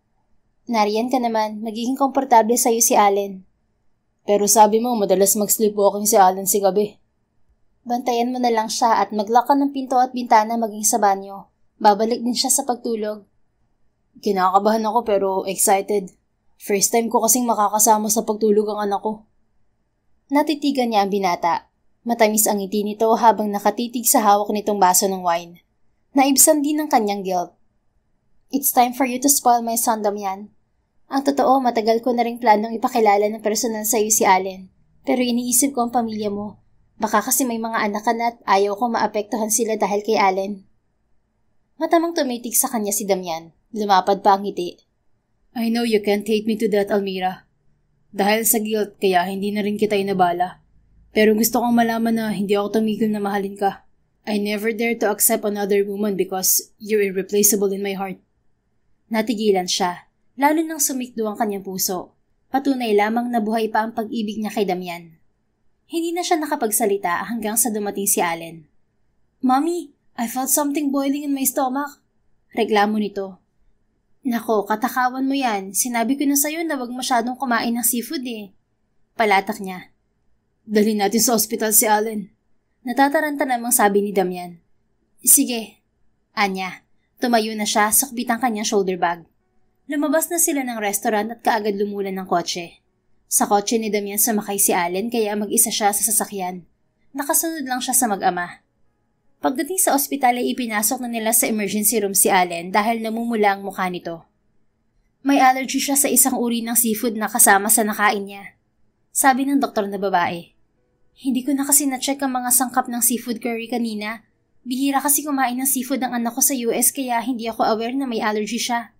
Nariyan ka naman, magiging komportable sa'yo si Allen. Pero sabi mo madalas mag-sleepwalking si Allen si gabi. Bantayan mo na lang siya at maglock ka ng pinto at bintana maging sa banyo. Babalik din siya sa pagtulog. Kinakabahan ako pero excited. First time ko kasing makakasama sa pagtulog ang anak ko. Natitigan niya ang binata. Matamis ang ngiti nito habang nakatitig sa hawak nitong baso ng wine. Naibsan din ng kanyang guilt. It's time for you to spoil my son, Damian. Ang totoo, matagal ko na rin planong ipakilala ng personal sa iyo si Allen. Pero iniisip ko ang pamilya mo. Baka kasi may mga anak ka na at ayaw ko maapektuhan sila dahil kay Allen. Matamang tumitig sa kanya si Damian. Lumapad pa ang ngiti. I know you can't hate me to that, Almira. Dahil sa guilt, kaya hindi na rin kita inabala. Pero gusto kong malaman na hindi ako tumigil na mahalin ka. I never dare to accept another woman because you're irreplaceable in my heart. Natigilan siya, lalo nang sumikdo ang kanyang puso. Patunay lamang na buhay pa ang pag-ibig niya kay Damian. Hindi na siya nakapagsalita hanggang sa dumating si Allen. Mommy, I felt something boiling in my stomach. Reklamo nito. Nako, katakawan mo yan. Sinabi ko na sa'yo na wag masyadong kumain ng seafood eh. Palatak niya. Dalhin natin sa ospital si Allen. Natataranta namang sabi ni Damian. Sige. Anya, tumayo na siya, sukbit ang kanyang shoulder bag. Lumabas na sila ng restaurant at kaagad lumulan ng kotse. Sa kotse ni Damian sumakay si Allen kaya mag-isa siya sa sasakyan. Nakasunod lang siya sa mag-ama. Pagdating sa ospital ay ipinasok na nila sa emergency room si Allen dahil namumula ang mukha nito. May allergy siya sa isang uri ng seafood na kasama sa nakain niya. Sabi ng doktor na babae. Hindi ko na kasi na-check ang mga sangkap ng seafood curry kanina. Bihira kasi kumain ng seafood ang anak ko sa US kaya hindi ako aware na may allergy siya.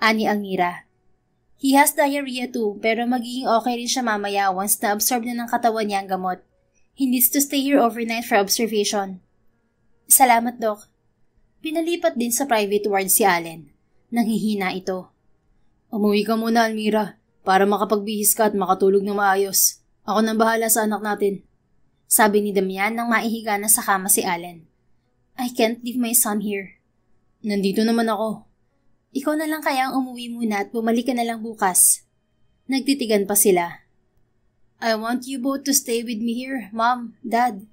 Ani Almira. He has diarrhea too pero magiging okay rin siya mamaya once na-absorb na ng katawan niya ang gamot. He needs to stay here overnight for observation. Salamat, Doc. Pinalipat din sa private ward si Allen. Nanghihina ito. Umuwi ka muna, Almira, para makapagbihis ka at makatulog na maayos. Ako nang bahala sa anak natin. Sabi ni Damian nang maihiga na sa kama si Allen. I can't leave my son here. Nandito naman ako. Ikaw na lang kaya ang umuwi muna at bumalik ka na lang bukas. Nagtitigan pa sila. I want you both to stay with me here, Mom, Dad.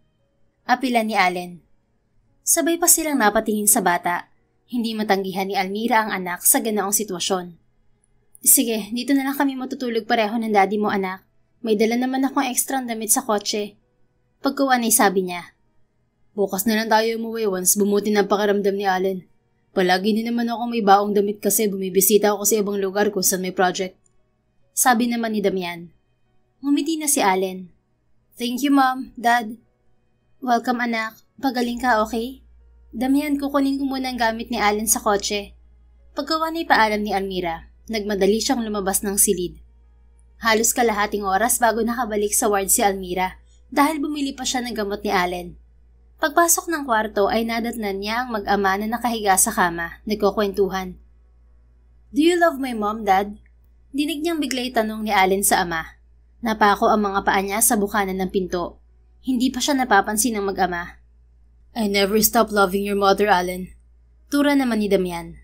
Apila ni Allen. Sabay pa silang napatingin sa bata. Hindi matanggihan ni Almira ang anak sa ganoong sitwasyon. Sige, dito na lang kami matutulog pareho ng daddy mo, anak. May dala naman akong ekstrang damit sa kotse. Pagkuwan ay sabi niya. Bukas na lang tayo umuwi once bumuti ng pakiramdam ni Allen. Palagi din naman ako may baong damit kasi bumibisita ako sa ibang lugar kung saan may project. Sabi naman ni Damian. Ngumiti na si Allen. Thank you, Mom, Dad. Welcome, anak. Pagaling ka, okay? Damian, kukunin ko muna ang gamit ni Allen sa kotse. Pagkawan ay paalam ni Almira, nagmadali siyang lumabas ng silid. Halos kalahating oras bago nakabalik sa ward si Almira dahil bumili pa siya ng gamot ni Allen. Pagpasok ng kwarto ay nadatnan niya ang mag-ama na nakahiga sa kama, nagkukwentuhan. Do you love my mom, Dad? Dinig niyang biglay tanong ni Allen sa ama. Napako ang mga paa niya sa bukanan ng pinto. Hindi pa siya napapansin ng mag-ama. I never stop loving your mother, Allen. Tura naman ni Damian.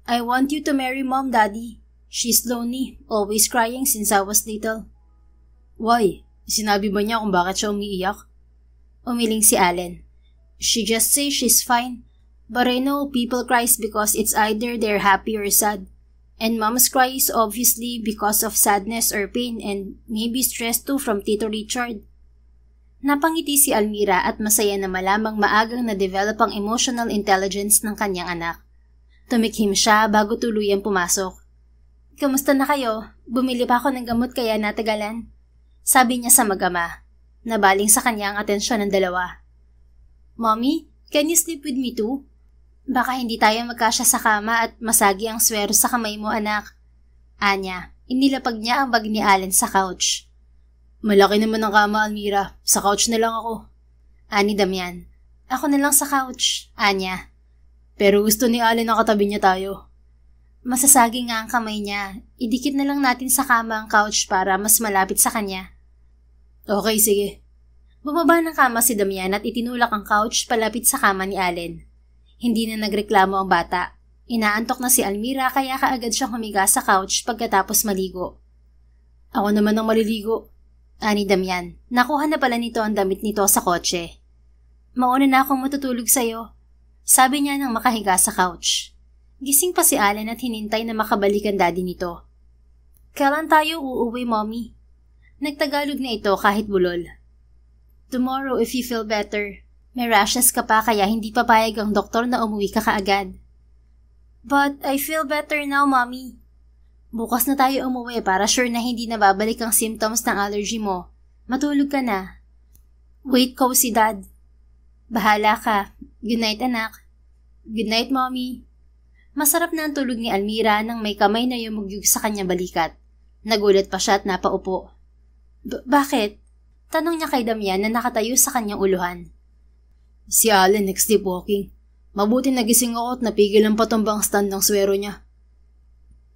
I want you to marry Mom, Daddy. She's lonely, always crying since I was little. Why? Sinabi ba niya kung bakit siya umiiyak? Umiling si Allen. She just says she's fine, but I know people cries because it's either they're happy or sad. And Mom's cry is obviously because of sadness or pain and maybe stress too from Tito Richard. Napangiti si Almira at masaya na malamang maagang na-develop ang emotional intelligence ng kanyang anak. Tumikhim siya bago tuluyang pumasok. Kamusta na kayo? Bumili pa ako ng gamot kaya natagalan. Sabi niya sa mag-ama. Nabaling sa kanya ang atensyon ng dalawa. Mommy, can you sleep with me too? Baka hindi tayo magkasya sa kama at masagi ang swero sa kamay mo, anak. Anya, inilapag niya ang bag ni Allen sa couch. Malaki naman ang kama, Almira. Sa couch na lang ako. Ani Damian. Ako na lang sa couch. Anya. Pero gusto ni Allen na katabi niya tayo. Masasagi nga ang kamay niya. Idikit na lang natin sa kama ang couch para mas malapit sa kanya. Okay, sige. Bumaba ng kama si Damian at itinulak ang couch palapit sa kama ni Allen. Hindi na nagreklamo ang bata. Inaantok na si Almira kaya kaagad siyang humiga sa couch pagkatapos maligo. Ako naman ang maliligo. Ani Damian, nakuha na pala nito ang damit nito sa kotse. Mauna na akong matutulog sa'yo. Sabi niya nang makahiga sa couch. Gising pa si Allen at hinintay na makabalik ang daddy nito. Kailan tayo uuwi, Mommy? Nagtagalog na ito kahit bulol. Tomorrow if you feel better. May rashes ka pa kaya hindi papayag ang doktor na umuwi ka kaagad. But I feel better now, Mommy. Bukas na tayo umuwi para sure na hindi na babalik ang symptoms ng allergy mo. Matulog ka na. Wait ko si Dad. Bahala ka. Good night, anak. Good night, Mommy. Masarap na ang tulog ni Almira nang may kamay na yumugyug sa kanyang balikat. Nagulat pa siya at napaupo. Bakit? Tanong niya kay Damian na nakatayo sa kanyang uluhan. Si Allen nag-sleepwalking. Mabuti nagising ako at napigil ang patumbang stand ng swero niya.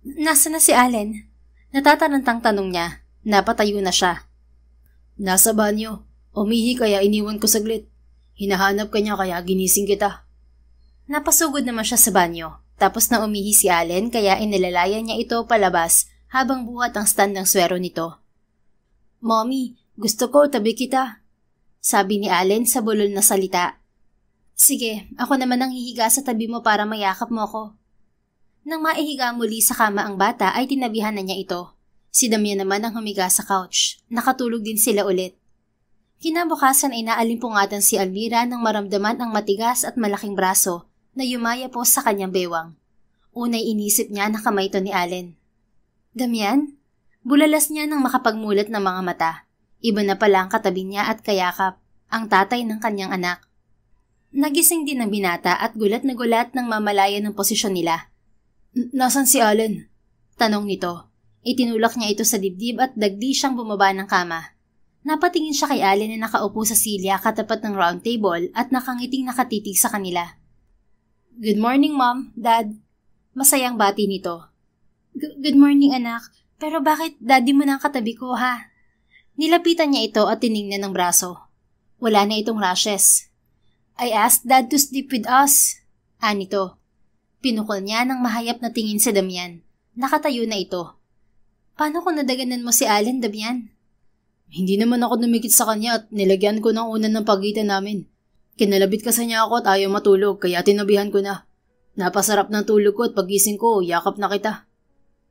Nasa na si Allen? Natatarantang tanong niya. Napatayo na siya. Nasa banyo. Umihi kaya iniwan ko saglit. Hinahanap ka niya kaya ginising kita. Napasugod naman siya sa banyo. Tapos na umihi si Allen kaya inilalayan niya ito palabas habang buhat ang stand ng swero nito. Mommy, gusto ko tabi kita. Sabi ni Allen sa bulol na salita. Sige, ako naman ang hihiga sa tabi mo para mayakap mo ako. Nang maihiga muli sa kama ang bata ay tinabihan na niya ito. Si Damian naman ang humiga sa couch. Nakatulog din sila ulit. Kinabukasan ay naalimpungatan si Almira nang maramdaman ang matigas at malaking braso na yumaya po sa kanyang bewang. Unay inisip niya na kamay ito ni Allen. Damian? Bulalas niya nang makapagmulat ng mga mata. Iba na pala ang katabi niya at kayakap, ang tatay ng kanyang anak. Nagising din ang binata at gulat na gulat nang mamalaya ng posisyon nila. Nasaan si Allen? Tanong nito. Itinulak niya ito sa dibdib at dagdi siyang bumaba ng kama. Napatingin siya kay Allen na nakaupo sa silya katapat ng round table at nakangiting nakatitig sa kanila. Good morning, Mom, Dad. Masayang bati nito. Good morning, anak. Pero bakit daddy mo na ang katabi ko, ha? Nilapitan niya ito at tiningnan ng braso. Wala na itong rashes. I asked Dad to sleep with us. Anito. Pinukol niya ng mahayap na tingin sa Damian. Nakatayo na ito. Paano kung nadaganan mo si Allen, Damian? Hindi naman ako dumikit sa kanya at nilagyan ko ng unan ng pagitan namin. Kinalabit kasi niya ako at ayaw matulog kaya tinabihan ko na. Napasarap ng tulog ko at pagising ko, yakap na kita.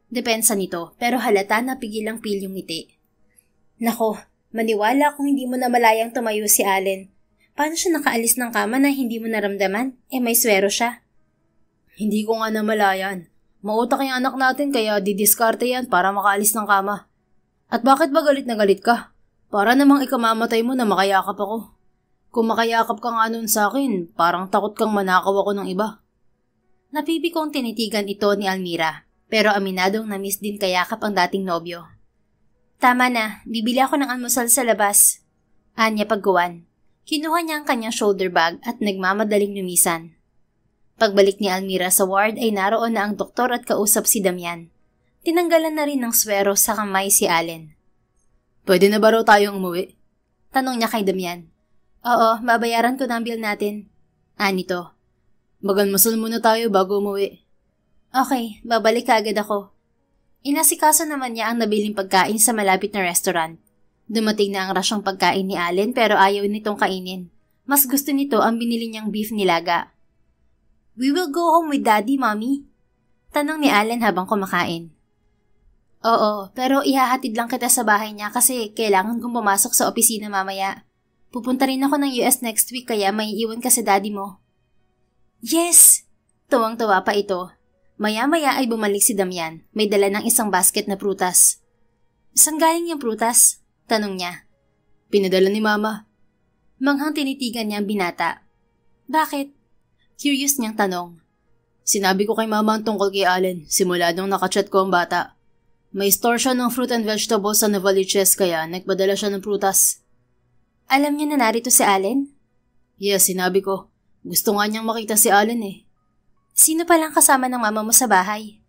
Depensa nito, pero halata na pigilang-pil yung ngiti. Nako, maniwala kung hindi mo na malayang tumayo si Allen. Paano siya nakaalis ng kama na hindi mo naramdaman? May swero siya. Hindi ko nga namalayan. Mautak yung anak natin kaya didiskarte yan para makaalis ng kama. At bakit ba galit na galit ka? Para namang ikamamatay mo na makayakap ako. Kung makayakap ka nga nun sa akin, parang takot kang manakaw ako ng iba. Napipikong tinitigan ito ni Almira, pero aminadong na-miss din kayakap ang dating nobyo. Tama na, bibili ako ng almusal sa labas. Anya pagguwan. Kinuha niya ang kanyang shoulder bag at nagmamadaling lumisan. Pagbalik ni Almira sa ward ay naroon na ang doktor at kausap si Damian. Tinanggalan na rin ng swero sa kamay si Allen. Pwede na ba raw tayong umuwi? Tanong niya kay Damian. Oo, babayaran ko na ang bill natin. Nito. Magalmusal muna tayo bago umuwi. Okay, babalik ka agad ako. Inasikaso naman niya ang nabiling pagkain sa malapit na restaurant. Dumating na ang rasyong pagkain ni Allen pero ayaw nitong kainin. Mas gusto nito ang binili niyang beef nilaga. We will go home with Daddy, Mommy? Tanong ni Allen habang kumakain. Oo, pero ihahatid lang kita sa bahay niya kasi kailangan kong pumasok sa opisina mamaya. Pupunta rin ako ng US next week kaya may iwan ka sa daddy mo. Yes! Tuwang-tuwa pa ito. Maya-maya ay bumalik si Damian. May dala ng isang basket na prutas. Saan galing yung prutas? Tanong niya. Pinadala ni Mama. Manghang tinitigan niya ang binata. Bakit? Curious niyang tanong. Sinabi ko kay Mama ang tungkol kay Allen simula nung nakachat ko ang bata. May store siya ng fruit and vegetables sa Novaliches kaya nagpadala siya ng prutas. Alam niya na narito si Allen? Yes, sinabi ko. Gusto nga niyang makita si Allen eh. Sino palang kasama ng mama mo sa bahay?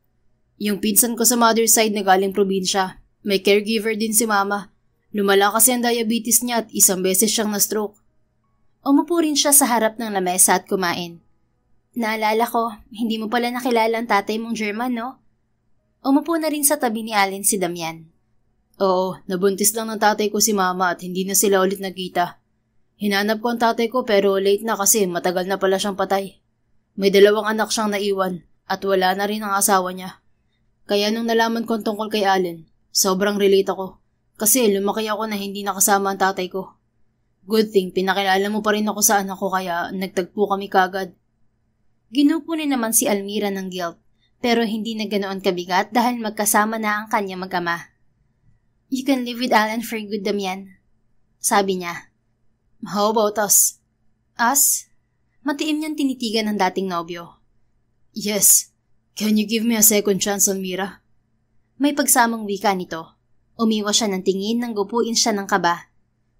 Yung pinsan ko sa mother's side na galing probinsya. May caregiver din si Mama. Lumala kasi ang diabetes niya at isang beses siyang na-stroke. Umupo rin siya sa harap ng lamesa at kumain. Naalala ko, hindi mo pala nakilala ang tatay mong German, no? Umupo na rin sa tabi ni Allen si Damian. Oo, nabuntis lang ng tatay ko si Mama at hindi na sila ulit nagkita. Hinanap ko ang tatay ko pero late na kasi matagal na pala siyang patay. May 2 anak siyang naiwan at wala na rin ang asawa niya. Kaya nung nalaman ko tungkol kay Allen, sobrang relate ako. Kasi lumaki ako na hindi nakasama ang tatay ko. Good thing, pinakilala mo pa rin ako sa anak ko kaya nagtagpo kami kagad. Ginupo ni naman si Almira ng guilt, pero hindi na ganoon kabigat dahil magkasama na ang kanya mag-ama. You can live with Allen for good, Damian. Sabi niya. How about us? Us? Matiim niyang tinitigan ng dating nobyo. Yes. Can you give me a second chance, Almira? May pagsamang wika nito. Umiwas siya ng tingin nang gupuin siya ng kaba.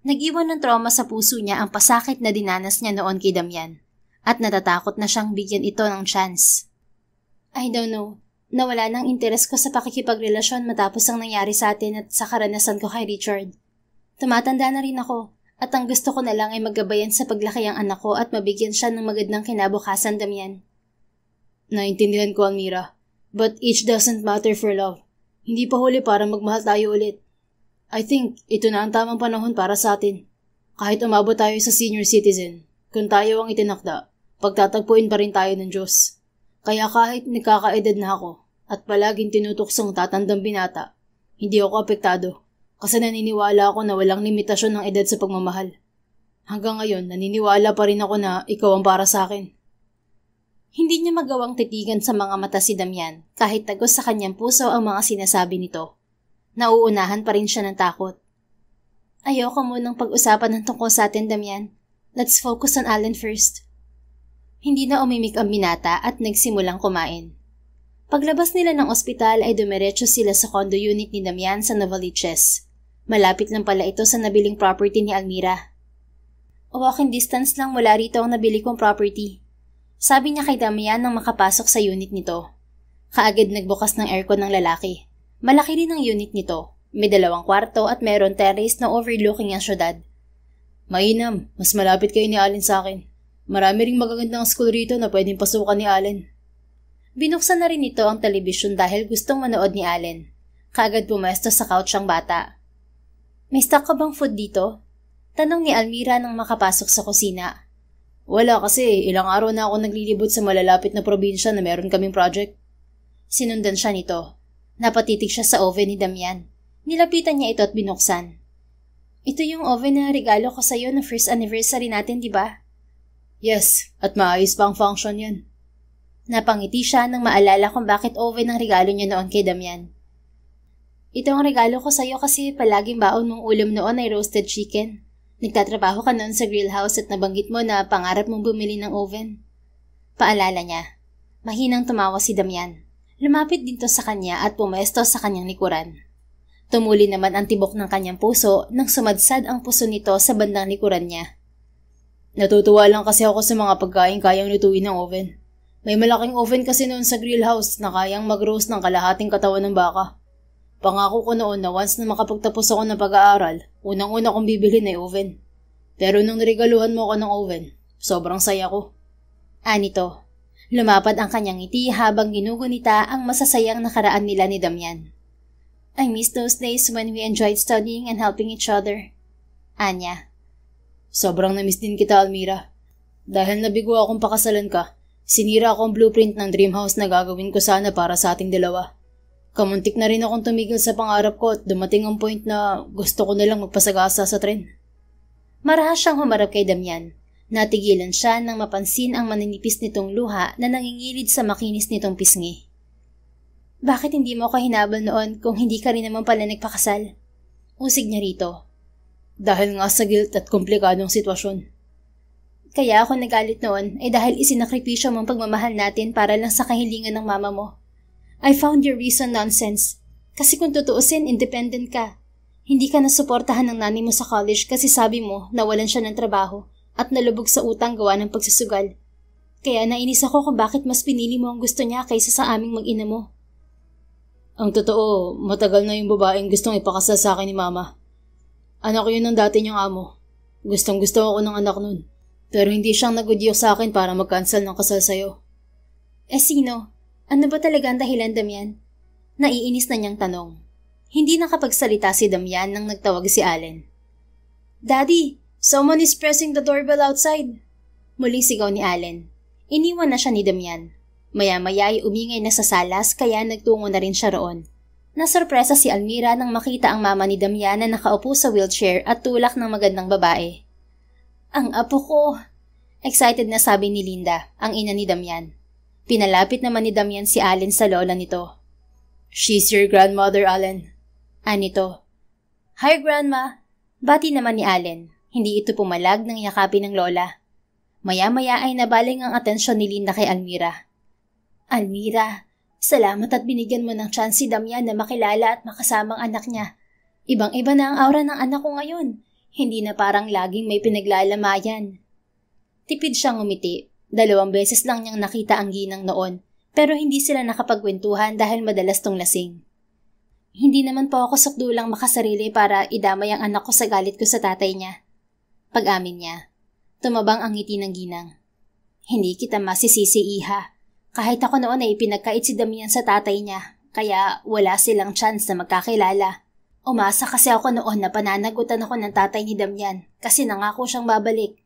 Nag-iwan ng trauma sa puso niya ang pasakit na dinanas niya noon kay Damian. At natatakot na siyang bigyan ito ng chance. I don't know. Nawala ng interes ko sa pakikipagrelasyon matapos ang nangyari sa atin at sa karanasan ko kay Richard. Tumatanda na rin ako. At ang gusto ko na lang ay magabayan sa paglaki ang anak ko at mabigyan siya ng magandang kinabukasan, Damian. Naintindihan ko, Almira. But age doesn't matter for love. Hindi pa huli para magmahal tayo ulit. I think ito na ang tamang panahon para sa atin. Kahit umabot tayo sa senior citizen, kung tayo ang itinakda, pagtatagpuin pa rin tayo ng Diyos. Kaya kahit nagkakaedad na ako at palaging tinutuksong tatandang binata, hindi ako apektado. Kasi naniniwala ako na walang limitasyon ng edad sa pagmamahal. Hanggang ngayon, naniniwala pa rin ako na ikaw ang para sa akin. Hindi niya magawang titigan sa mga mata si Damian kahit tagos sa kanyang puso ang mga sinasabi nito. Nauunahan pa rin siya ng takot. Ayoko munang pag-usapan ng tungkol sa atin, Damian. Let's focus on Allen first. Hindi na umimik ang binata at nagsimulang kumain. Paglabas nila ng ospital ay dumiretso sila sa condo unit ni Damian sa Novaliches. Malapit lang pala ito sa nabiling property ni Almira. Walking distance lang mula rito ang nabili kong property. Sabi niya kay Damian nang makapasok sa unit nito. Kaagad nagbukas ng aircon ng lalaki. Malaki rin ang unit nito. May 2 kwarto at meron terrace na overlooking ang syudad. Mainam, mas malapit kayo ni Allen sa akin. Marami ring magagandang school rito na pwedeng pasukan ni Allen. Binuksan na rin ito ang telebisyon dahil gustong manood ni Allen. Kaagad pumesto sa couch ang bata. May stock ka bang food dito? Tanong ni Almira nang makapasok sa kusina. Wala kasi, ilang araw na ako naglilibot sa malalapit na probinsya na meron kaming project. Sinundan siya nito. Napatitig siya sa oven ni Damian. Nilapitan niya ito at binuksan. Ito yung oven na regalo ko sa'yo na first anniversary natin, di ba? Yes, at maayos pa ang function yan. Napangiti siya nang maalala kung bakit oven ang regalo niya noon kay Damian. Ito ang regalo ko sa'yo kasi palaging baon mong ulam noon ay roasted chicken. Nagtatrabaho ka noon sa grill house at nabanggit mo na pangarap mong bumili ng oven. Paalala niya. Mahinang tumawa si Damian. Lumapit dito sa kanya at pumesto sa kanyang likuran. Tumuli naman ang tibok ng kanyang puso nang sumadsad ang puso nito sa bandang likuran niya. Natutuwa lang kasi ako sa mga pagkain kayang lutuin ng oven. May malaking oven kasi noon sa grill house na kayang mag-roast ng kalahating katawan ng baka. Pangako ko noon na once na makapagtapos ako ng pag-aaral, unang-una kong bibili na oven. Pero nung niregaluhan mo ako ng oven, sobrang saya ko. Anito. Lumapad ang kanyang ngiti habang ginugunita ang masasayang nakaraan nila ni Damian. I miss those days when we enjoyed studying and helping each other. Anya. Sobrang na-miss din kita, Almira. Dahil nabigo akong pakasalan ka, sinira akong blueprint ng dream house na gagawin ko sana para sa ating dalawa. Kamuntik na rin akong tumigil sa pangarap ko at dumating ang point na gusto ko na lang magpasagasa sa tren. Marahas siyang humarap kay Damian. Natigilan siya nang mapansin ang maninipis nitong luha na nangingilid sa makinis nitong pisngi. Bakit hindi mo ako hinabol noon kung hindi ka rin naman pala nagpakasal? Usig niya rito. Dahil nga sa guilt at komplikadong sitwasyon. Kaya ako nagalit noon ay dahil isinakripisyo mong pagmamahal natin para lang sa kahilingan ng mama mo. I found your reason nonsense. Kasi kung tutuusin, independent ka. Hindi ka nasuportahan ng nanay mo sa college kasi sabi mo nawalan siya ng trabaho at nalubog sa utang gawa ng pagsusugal. Kaya nainis ako kung bakit mas pinili mo ang gusto niya kaysa sa aming mag-ina mo. Ang totoo, matagal na yung babaeng gustong ipakasal sa akin ni mama. Anak yun ng dati niyang amo. Gustong gusto ako ng anak nun. Pero hindi siyang nagudyok sa akin para mag-cancel ng kasal sa'yo. Sino? Ano ba talaga ang dahilan, Damian? Naiinis na niyang tanong. Hindi nakapagsalita si Damian nang nagtawag si Allen. Daddy! Someone is pressing the doorbell outside. Muling sigaw ni Allen. Iniwan na siya ni Damian. Maya-maya ay umingay na sa salas kaya nagtungo na rin siya roon. Nasurpresa si Almira nang makita ang mama ni Damian na nakaupo sa wheelchair at tulak ng magandang babae. Ang apo ko! Excited na sabi ni Linda, ang ina ni Damian. Pinalapit naman ni Damian si Allen sa lola nito. She's your grandmother, Allen. Anito. Hi, Grandma! Bati naman ni Allen. Hindi ito pumalag nang yakapin ng lola. Maya-maya ay nabaling ang atensyon ni Linda kay Almira. Almira, salamat at binigyan mo ng chance si Damian na makilala at makasamang anak niya. Ibang-iba na ang aura ng anak ko ngayon. Hindi na parang laging may pinaglalamayan. Tipid siyang umiti. 2 beses lang niyang nakita ang ginang noon, pero hindi sila nakapagkwentuhan dahil madalas tong lasing. Hindi naman po ako sakdulang makasarili para idamay ang anak ko sa galit ko sa tatay niya. Pag-amin niya, tumabang ang ngiti ng ginang. Hindi kita masisisi, iha. Kahit ako noon ay pinagkait si Damian sa tatay niya, kaya wala silang chance na magkakilala. Umasa kasi ako noon na pananagutan ako ng tatay ni Damian kasi nangako siyang babalik.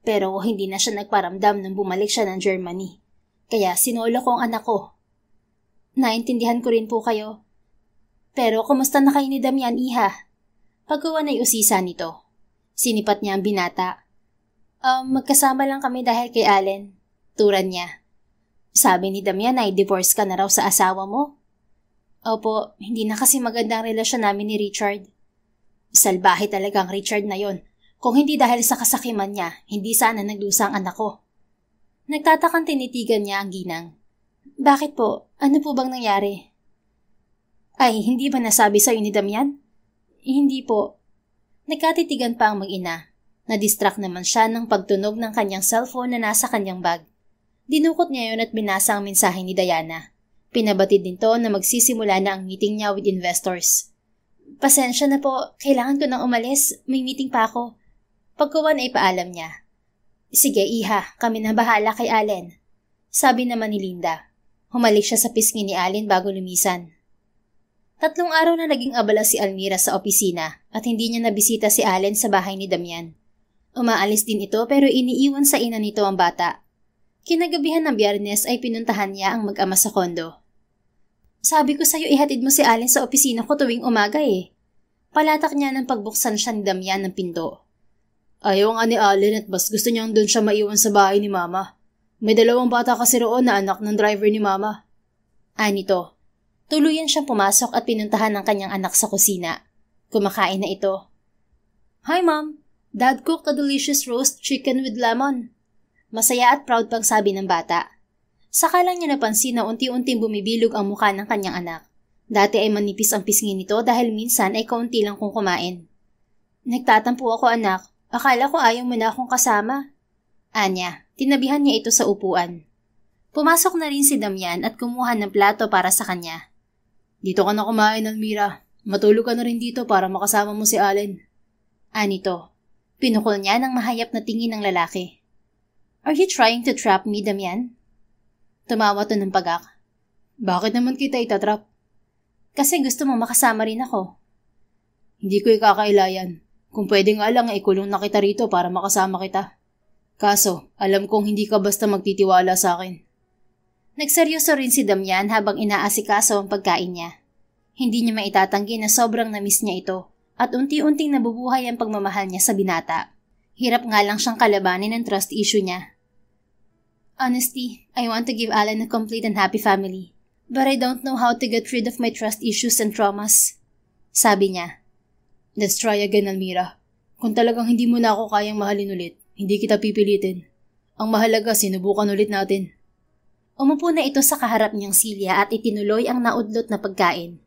Pero hindi na siya nagparamdam nung bumalik siya ng Germany. Kaya sinolo ko ang anak ko. Naintindihan ko rin po kayo. Pero kumusta na kayo ni Damian, iha? Paggawa na'y usisa nito. Sinipat niya ang binata. Magkasama lang kami dahil kay Allen. Turan niya. Sabi ni Damian ay divorce ka na raw sa asawa mo? Opo, hindi na kasi magandang relasyon namin ni Richard. Salbahe talaga ang Richard na yon. Kung hindi dahil sa kasakiman niya, hindi sana nagdusa ang anak ko. Nagtatakang tinitigan niya ang ginang. Bakit po? Ano po bang nangyari? Ay, hindi ba nasabi sa'yo ni Damian? Hindi po. Nagkatitigan pa ang mag-ina. Na-distract naman siya ng pagtunog ng kanyang cellphone na nasa kanyang bag. Dinukot niya yon at binasa ang mensahe ni Diana. Pinabatid din to na magsisimula na ang meeting niya with investors. Pasensya na po, kailangan ko nang umalis. May meeting pa ako. Pagkawan ay paalam niya. Sige, iha, kami na bahala kay Allen. Sabi naman ni Linda. Humalik siya sa pisngi ni Allen bago lumisan. 3 araw na naging abala si Almira sa opisina at hindi niya nabisita si Allen sa bahay ni Damian. Umaalis din ito pero iniiwan sa ina nito ang bata. Kinagabihan ng Biyernes ay pinuntahan niya ang mag-ama sa kondo. Sabi ko sa'yo ihatid mo si Allen sa opisina ko tuwing umaga eh. Palatak niya nang pagbuksan siya ni Damian ng pinto. Ayaw nga ni Allen at mas gusto niyang doon siya maiwan sa bahay ni Mama. May 2 bata kasi roon na anak ng driver ni Mama. Nito. Tuluyan siyang pumasok at pinuntahan ng kanyang anak sa kusina. Kumakain na ito. Hi Mom! Dad cooked a delicious roast chicken with lemon. Masaya at proud pang sabi ng bata. Saka lang niya napansin na unti-unting bumibilog ang mukha ng kanyang anak. Dati ay manipis ang pisngi nito dahil minsan ay kaunti lang kung kumain. Nagtatampo ako anak. Akala ko ayaw mo na akong kasama. Anya, tinabihan niya ito sa upuan. Pumasok na rin si Damian at kumuha ng plato para sa kanya. Dito ka na kumain, Almira. Matulog ka na rin dito para makasama mo si Allen. Nito. Pinukol niya ng mahayap na tingin ng lalaki. Are you trying to trap me, Damian? Tumawa to ng pagak. Bakit naman kita itatrap? Kasi gusto mo makasama rin ako. Hindi ko ikakailayan. Kung pwede nga lang ikulong na kita rito para makasama kita. Kaso, alam kong hindi ka basta magtitiwala sa akin. Nagseryoso rin si Damian habang inaasikaso ang pagkain niya. Hindi niya maitatanggi na sobrang namiss niya ito at unti-unting nabubuhay ang pagmamahal niya sa binata. Hirap nga lang siyang kalabanin ng trust issue niya. Honestly, I want to give Allen a complete and happy family. But I don't know how to get rid of my trust issues and traumas. Sabi niya. Let's try again, Almira. Kung talagang hindi mo na ako kayang mahalin ulit, hindi kita pipilitin. Ang mahalaga, sinubukan ulit natin. Umupo na ito sa kaharap niyang silya at itinuloy ang naudlot na pagkain.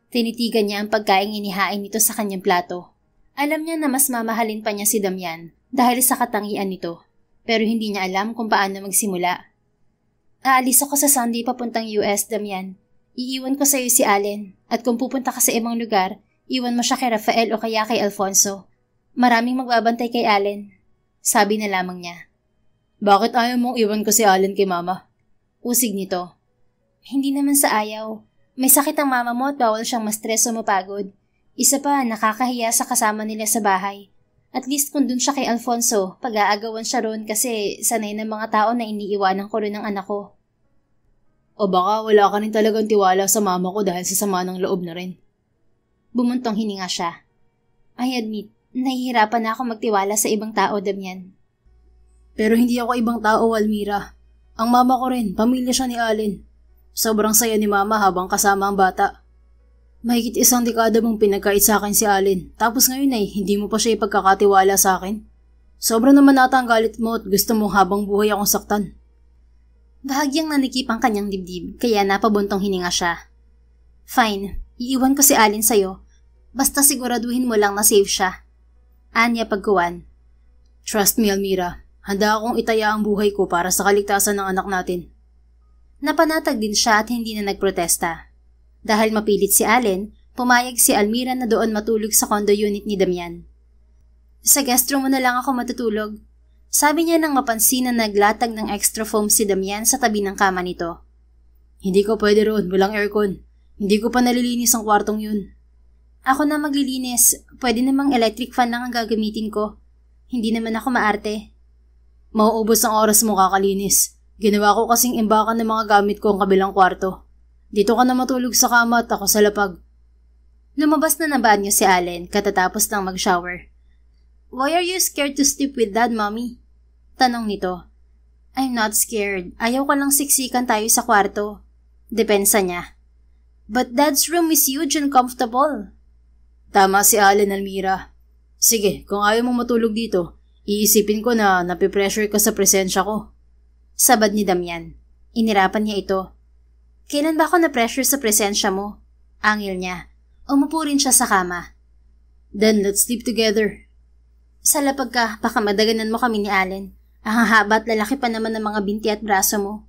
Tinitigan niya ang pagkain inihain nito sa kanyang plato. Alam niya na mas mamahalin pa niya si Damian dahil sa katangian nito, pero hindi niya alam kung paano magsimula. Aalis ako sa Sunday papuntang US, Damian. Iiwan ko sa iyo si Allen at kung pupunta ka sa ibang lugar, iwan mo siya kay Rafael o kaya kay Alfonso. Maraming magbabantay kay Allen. Sabi na lamang niya. Bakit ayaw mong iwan ko si Allen kay Mama? Usig nito. Hindi naman sa ayaw. May sakit ang mama mo at bawal siyang ma-stress o mapagod. Isa pa, nakakahiya sa kasama nila sa bahay. At least kung dun siya kay Alfonso, pag-aagawan siya roon kasi sanay ng mga tao na iniiwanan ko rin ang anak ko. O baka wala ka rin talagang tiwala sa mama ko dahil sa sama ng loob na rin. Bumuntong hininga siya. I admit, nahihirapan na ako magtiwala sa ibang tao, Damian. Pero hindi ako ibang tao, Almira. Ang mama ko rin, pamilya siya ni Allen. Sobrang saya ni Mama habang kasama ang bata. Mahigit 1 dekada mong pinagkait sa akin si Allen, tapos ngayon ay hindi mo pa siya ipagkakatiwala sa akin. Sobra naman ata ang galit mo at gusto mo habang buhay akong saktan. Bahagyang nanikip ang kanyang dibdib, kaya napabuntong hininga siya. Fine, iiwan ko si Allen sa'yo. Basta siguraduhin mo lang na safe siya. Anya pagkuwan. Trust me, Almira. Handa akong itaya ang buhay ko para sa kaligtasan ng anak natin. Napanatag din siya at hindi na nagprotesta. Dahil mapilit si Allen, pumayag si Almira na doon matulog sa condo unit ni Damian. Sa guest room mo na lang ako matutulog. Sabi niya nang mapansin na naglatag ng extra foam si Damian sa tabi ng kama nito. Hindi ko pwede roon, walang aircon. Hindi ko pa nalilinis ang kwartong yun. Ako na maglilinis, pwede namang electric fan lang ang gagamitin ko. Hindi naman ako maarte. Mauubos ang oras mo kakalinis. Ginawa ko kasing imbakan ng mga gamit ko ang kabilang kwarto. Dito ka na matulog sa kama at ako sa lapag. Lumabas na ng banyo si Allen katatapos ng mag-shower. Why are you scared to sleep with Dad, Mommy? Tanong nito. I'm not scared. Ayaw ko lang siksikan tayo sa kwarto. Depensa niya. But Dad's room is huge and comfortable. Tama si Allen, Almira. Sige, kung ayaw mong matulog dito, iisipin ko na napipressure ka sa presensya ko. Sabad ni Damian. Inirapan niya ito. Kailan ba ako na-pressure sa presensya mo? Angil niya. Umupo rin siya sa kama. Then let's sleep together. Sa lapag ka, baka madaganan mo kami ni Allen. Ang hahaba at lalaki pa naman ng mga binti at braso mo.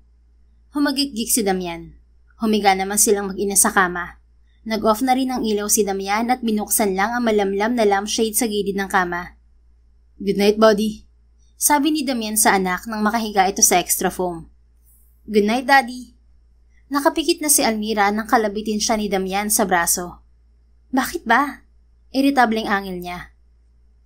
Humagikgik si Damian. Humiga naman silang mag-ina sa kama. Nag-off na rin ang ilaw si Damian at binuksan lang ang malamlam na lampshade sa gilid ng kama. Good night, buddy. Sabi ni Damian sa anak nang makahiga ito sa extra foam. Good night, Daddy. Nakapikit na si Almira nang kalabitin siya ni Damian sa braso. Bakit ba? Iritableng angil niya.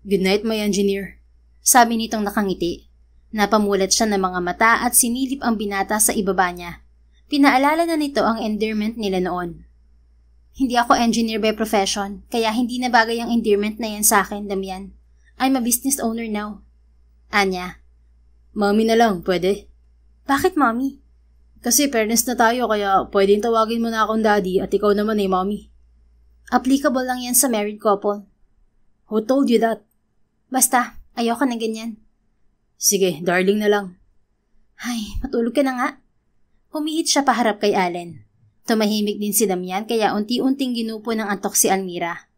Good night, my engineer. Sabi nitong nakangiti. Napamulat siya ng mga mata at sinilip ang binata sa ibaba niya. Pinaalala na nito ang endearment nila noon. Hindi ako engineer by profession, kaya hindi na bagay ang endearment na yan sa akin, Damian. I'm a business owner now. Anya. Mommy na lang, pwede? Bakit mommy? Kasi parents na tayo kaya pwedeng tawagin mo na akong daddy at ikaw naman ay mommy. Applicable lang yan sa married couple. Who told you that? Basta, ayoko na ganyan. Sige, darling na lang. Ay, matulog ka na nga. Humihit siya paharap kay Allen. Tumahimik din si Damian kaya unti-unting ginupo ng antok si Almira.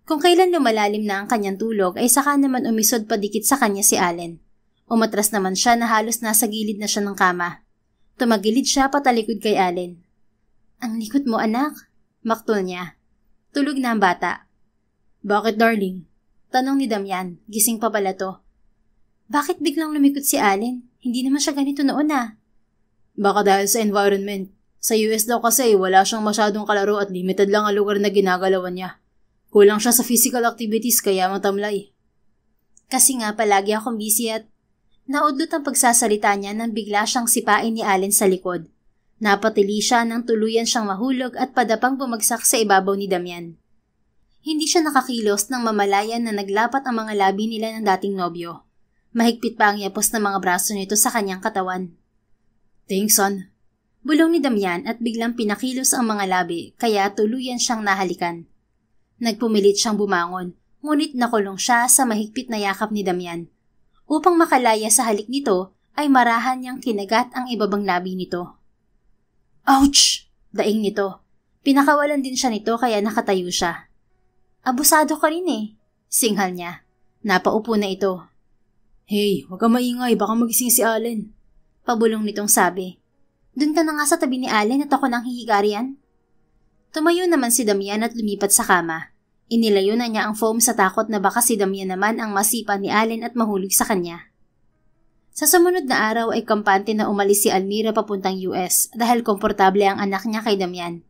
Kung kailan lumalalim na ang kanyang tulog ay saka naman umisod padikit sa kanya si Allen. Umatras naman siya na halos nasa gilid na siya ng kama. Tumagilid siya patalikod kay Allen. Ang likot mo anak, maktol niya. Tulog na ang bata. Bakit darling? Tanong ni Damian, gising pa pala to. Bakit biglang lumikot si Allen? Hindi naman siya ganito noon Baka dahil sa environment. Sa US daw kasi wala siyang masyadong kalaro at limited lang ang lugar na ginagalawan niya. Kulang siya sa physical activities kaya matamlay. Kasi nga palagi akong busy at naudlot ang pagsasalita niya nang bigla siyang sipain ni Allen sa likod. Napatili siya nang tuluyan siyang mahulog at padapang bumagsak sa ibabaw ni Damian. Hindi siya nakakilos nang mamalayan na naglapat ang mga labi nila ng dating nobyo. Mahigpit pa ang yapos ng mga braso nito sa kanyang katawan. Thanks, son. Bulong ni Damian at biglang pinakilos ang mga labi kaya tuluyan siyang nahalikan. Nagpumilit siyang bumangon, ngunit nakulong siya sa mahigpit na yakap ni Damian. Upang makalaya sa halik nito ay marahan niyang kinagat ang ibabang labi nito. Ouch! Daing nito. Pinakawalan din siya nito kaya nakatayo siya. Abusado ka rin singhal niya. Napaupo na ito. Hey, huwag kang maingay, baka magising si Allen. Pabulong nitong sabi. Doon ka na nga sa tabi ni Allen at ako nang hihigarian. Tumayo naman si Damian at lumipat sa kama. Inilayo na niya ang foam sa takot na baka si Damian naman ang masipa ni Allen at mahulog sa kanya. Sa sumunod na araw ay kampante na umalis si Almira papuntang US dahil komportable ang anak niya kay Damian.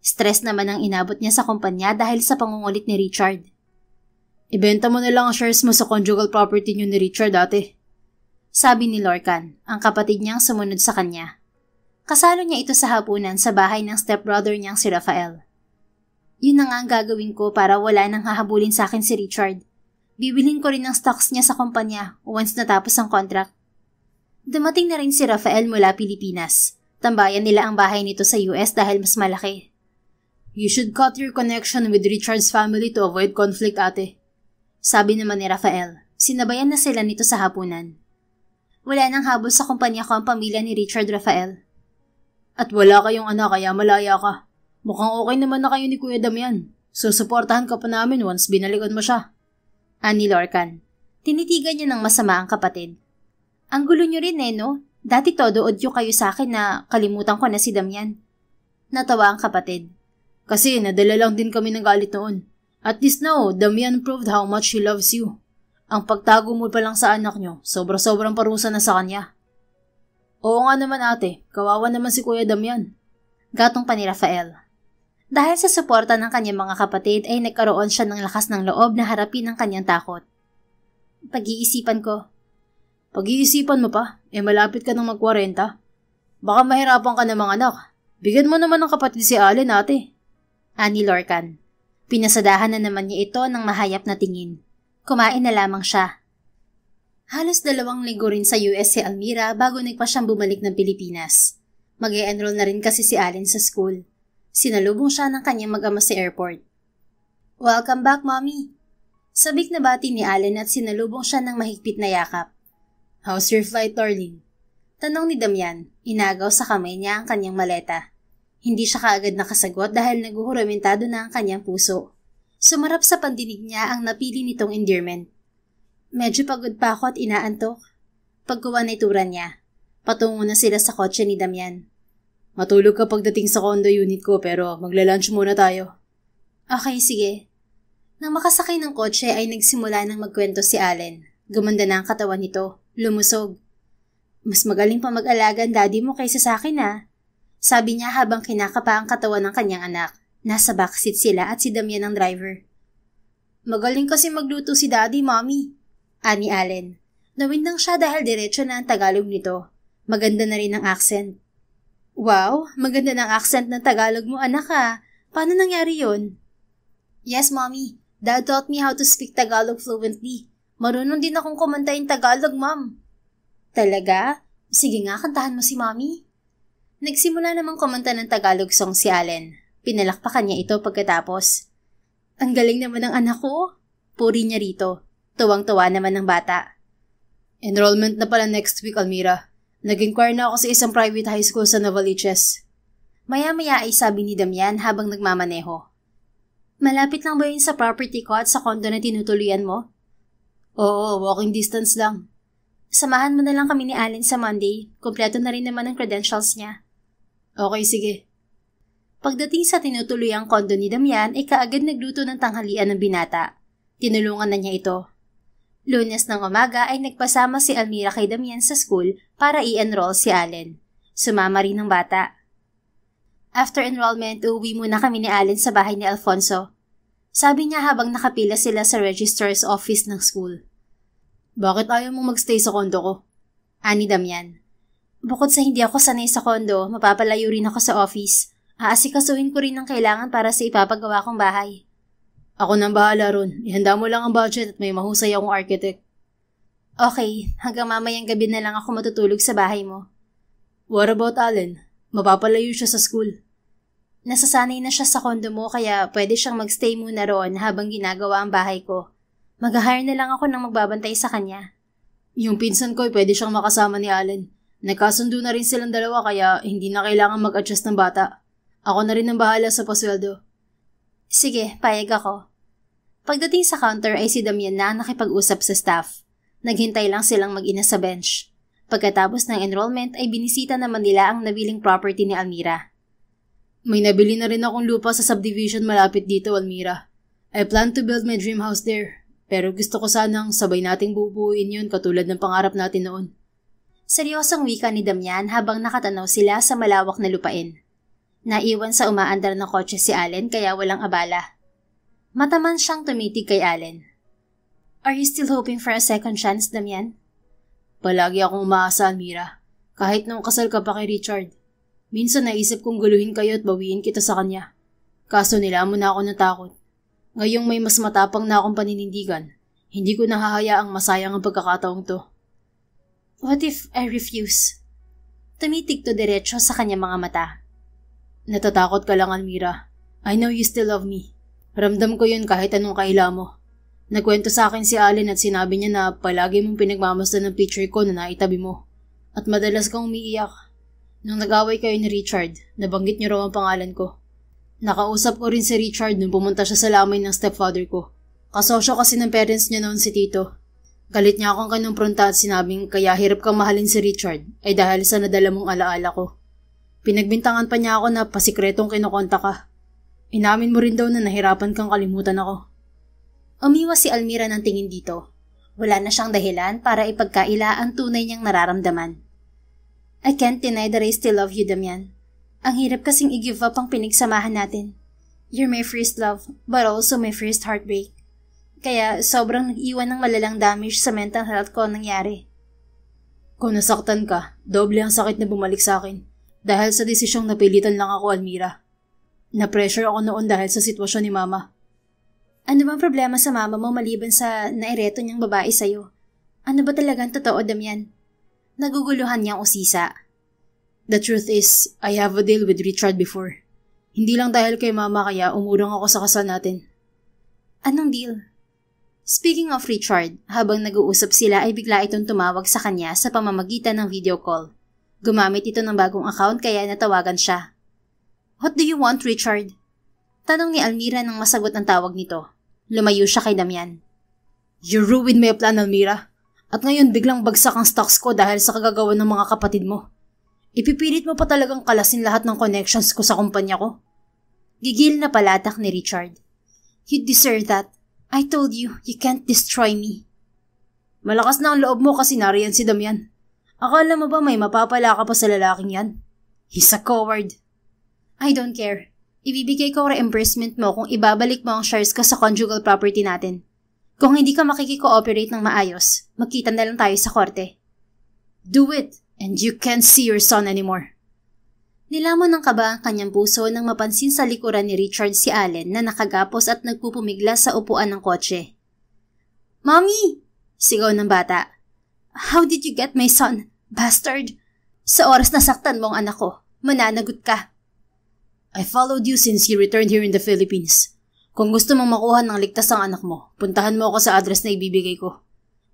Stress naman ang inabot niya sa kumpanya dahil sa pangungulit ni Richard. Ibenta mo na lang ang shares mo sa conjugal property niyo ni Richard dati. Sabi ni Lorcan, ang kapatid niyang sumunod sa kanya. Kasalo niya ito sa hapunan sa bahay ng stepbrother niyang si Rafael. Yun na nga ang gagawin ko para wala nang hahabulin sa akin si Richard. Bibilhin ko rin ang stocks niya sa kumpanya once natapos ang contract. Dumating na rin si Rafael mula Pilipinas. Tambayan nila ang bahay nito sa US dahil mas malaki. You should cut your connection with Richard's family to avoid conflict, ate. Sabi naman ni Rafael. Sinabayan na sila nito sa hapunan. Wala nang habol sa kumpanya ko ang pamilya ni Richard, Rafael. At wala kayong anak kaya malaya ka. Mukhang okay naman na kayo ni Kuya Damian. Susuportahan ka pa namin once binalikan mo siya. Ani Lorcan. Tinitigan niya ng masama ang kapatid. Ang gulo niyo rin no? Dati todo odyo kayo sa akin na kalimutan ko na si Damian. Natawa ang kapatid. Kasi nadala lang din kami ng galit noon. At least now, Damian proved how much he loves you. Ang pagtago mo pa lang sa anak niyo, sobra-sobrang parusa na sa kanya. Oo nga naman ate, kawawa naman si Kuya Damian. Gatong pa ni Rafael. Dahil sa suporta ng kanyang mga kapatid ay nagkaroon siya ng lakas ng loob na harapin ang kanyang takot. Pag-iisipan ko. Pag-iisipan mo pa? Malapit ka nang mag-40. Baka mahirapan ka ng mga anak. Bigyan mo naman ng kapatid si Allen ate. Ani Lorcan. Pinasadahan na naman niya ito ng mahayap na tingin. Kumain na lamang siya. Halos 2 linggo rin sa US si Almira bago nagpa siyang bumalik ng Pilipinas. Mag-e-enroll na rin kasi si Allen sa school. Sinalubong siya ng kanyang mag-ama sa airport. Welcome back, Mommy. Sabik na bati ni Allen at sinalubong siya ng mahigpit na yakap. How's your flight, darling? Tanong ni Damian, inagaw sa kamay niya ang kanyang maleta. Hindi siya kaagad nakasagot dahil naguhuramentado na ang kanyang puso. Sumarap sa pandinig niya ang napili nitong endearment. Medyo pagod pa ako at inaantok. Pagkuha na ituran niya. Patungo na sila sa kotse ni Damian. Matulog ka pagdating sa condo unit ko pero magla-lunch muna tayo. Okay, sige. Nang makasakay ng kotse ay nagsimula ng magkwento si Allen. Gumanda na ang katawan nito. Lumusog. Mas magaling pa mag-alaga ang daddy mo kaysa sa akin Sabi niya habang kinakapa ang katawan ng kanyang anak. Nasa backseat sila at si Damian ang driver. Magaling kasi magluto si daddy, mommy. Ani Allen. Nawindang siya dahil diretso na ang Tagalog nito. Maganda na rin ang accent. Wow, maganda ng accent ng Tagalog mo, anak ah. Paano nangyari yun? Yes, Mommy. Dad taught me how to speak Tagalog fluently. Marunong din akong kumanta in Tagalog, Mom. Talaga? Sige nga, kantahan mo si Mommy. Nagsimula namang kumanta ng Tagalog song si Allen. Pinalakpakan niya ito pagkatapos. Ang galing naman ng anak ko. Puri niya rito. Tuwang-tuwa naman ng bata. Enrollment na pala next week, Almira. Nag-inquire na ako sa isang private high school sa Novaliches. Maya-maya ay sabi ni Damian habang nagmamaneho. Malapit lang ba yun sa property ko at sa condo na tinutuluyan mo? Oo, walking distance lang. Samahan mo na lang kami ni Allen sa Monday. Kompleto na rin naman ang credentials niya. Okay, sige. Pagdating sa tinutuluyang condo ni Damian ay kaagad nagluto ng tanghalian ng binata. Tinulungan na niya ito. Lunes ng umaga ay nagpasama si Almira kay Damian sa school para i-enroll si Allen. Sumama rin ng bata. After enrollment, uuwi muna kami ni Allen sa bahay ni Alfonso. Sabi niya habang nakapila sila sa registrar's office ng school. Bakit ayaw mong magstay sa kondo ko? Ani Damian. Bukod sa hindi ako sanay sa kondo, mapapalayo rin ako sa office. Aasikasuhin ko rin ang kailangan para sa ipapagawa kong bahay. Ako nang bahala ron. Ihanda mo lang ang budget at may mahusay akong architect. Okay, hanggang mamayang gabi na lang ako matutulog sa bahay mo. What about Allen? Mapapalayo siya sa school. Nasasanay na siya sa kondo mo kaya pwede siyang magstay muna roon habang ginagawa ang bahay ko. Mag-hire na lang ako ng magbabantay sa kanya. Yung pinsan ko pwede siyang makasama ni Allen. Nagkasundo na rin silang dalawa kaya hindi na kailangan mag-adjust ng bata. Ako na rin ang bahala sa pasweldo. Sige, payag ako. Pagdating sa counter ay si Damian na nakipag-usap sa staff. Naghintay lang silang mag-ina sa bench. Pagkatapos ng enrollment ay binisita naman nila ang nabiling property ni Almira. May nabili na rin akong lupa sa subdivision malapit dito, Almira. I plan to build my dream house there. Pero gusto ko sanang sabay nating bubuuin yun katulad ng pangarap natin noon. Seryosong wika ni Damian habang nakatanaw sila sa malawak na lupain. Naiwan sa umaandar na kotse si Allen kaya walang abala. Mataman siyang tumitig kay Allen. Are you still hoping for a second chance, Damian? Palagi akong umaasa, Almira. Kahit nung kasal ka pa kay Richard. Minsan naisip kong guluhin kayo at bawiin kita sa kanya. Kaso nilamon na ako ng takot. Ngayong may mas matapang na akong paninindigan, hindi ko nahahayaang masayang ang pagkakataong to. What if I refuse? Tumitig to diretso sa kanya mga mata. Natatakot ka lang, Almira. I know you still love me. Ramdam ko yun kahit anong kaila mo. Nagkwento sa akin si Allen at sinabi niya na palagi mong pinagmamasdan ng picture ko na naitabi mo. At madalas kang umiiyak. Nung nag-away kayo ni Richard, nabanggit niyo raw ang pangalan ko. Nakausap ko rin si Richard nung pumunta siya sa lamay ng stepfather ko. Kasosyo kasi ng parents niya noon si Tito. Galit niya akong kanumpronta at sinabing kaya hirap kang mahalin si Richard ay dahil sa nadala mong alaala ko. Pinagbintangan pa niya ako na pasikretong kinukonta ka. Inamin mo rin daw na nahirapan kang kalimutan ako. Umiwas si Almira ng tingin dito. Wala na siyang dahilan para ipagkaila ang tunay niyang nararamdaman. I can't deny that I still love you, Damian. Ang hirap kasing i-give up ang pinagsamahan natin. You're my first love, but also my first heartbreak. Kaya sobrang nag-iwan ng malalang damage sa mental health ko nangyari. Kung nasaktan ka, doble ang sakit na bumalik sa akin. Dahil sa desisyong napilitan lang ako, Almira. Na-pressure ako noon dahil sa sitwasyon ni Mama. Ano bang problema sa mama mo maliban sa naireto niyang babae sa'yo? Ano ba talagang totoo, Damian? Naguguluhan niyang usisa. The truth is, I have a deal with Richard before. Hindi lang dahil kay Mama kaya umurong ako sa kasal natin. Anong deal? Speaking of Richard, habang nag-uusap sila ay bigla itong tumawag sa kanya sa pamamagitan ng video call. Gumamit ito ng bagong account kaya natawagan siya. What do you want, Richard? Tanong ni Almira nang masagot ang tawag nito. Lumayo siya kay Damian. You ruined my plan, Almira. At ngayon biglang bagsak ang stocks ko dahil sa kagagawa ng mga kapatid mo. Ipipilit mo pa talagang kalasin lahat ng connections ko sa kumpanya ko. Gigil na palatak ni Richard. You deserve that. I told you, you can't destroy me. Malakas na ang loob mo kasi nariyan si Damian. Akala mo ba may mapapala ka pa sa lalaking yan? He's a coward. I don't care. Ibibigay ko reimbursement mo kung ibabalik mo ang shares ko sa conjugal property natin. Kung hindi ka makikikooperate ng maayos, magkita na lang tayo sa korte. Do it, and you can't see your son anymore. Nilamon ng kaba ang kanyang puso nang mapansin sa likuran ni Richard si Allen na nakagapos at nagpupumigla sa upuan ng kotse. "Mommy!" sigaw ng bata. "How did you get my son, bastard? Sa oras na saktan mo ang anak ko, mananagot ka." "I followed you since you returned here in the Philippines. Kung gusto mong makuha ng ligtas ang anak mo, puntahan mo ako sa address na ibibigay ko.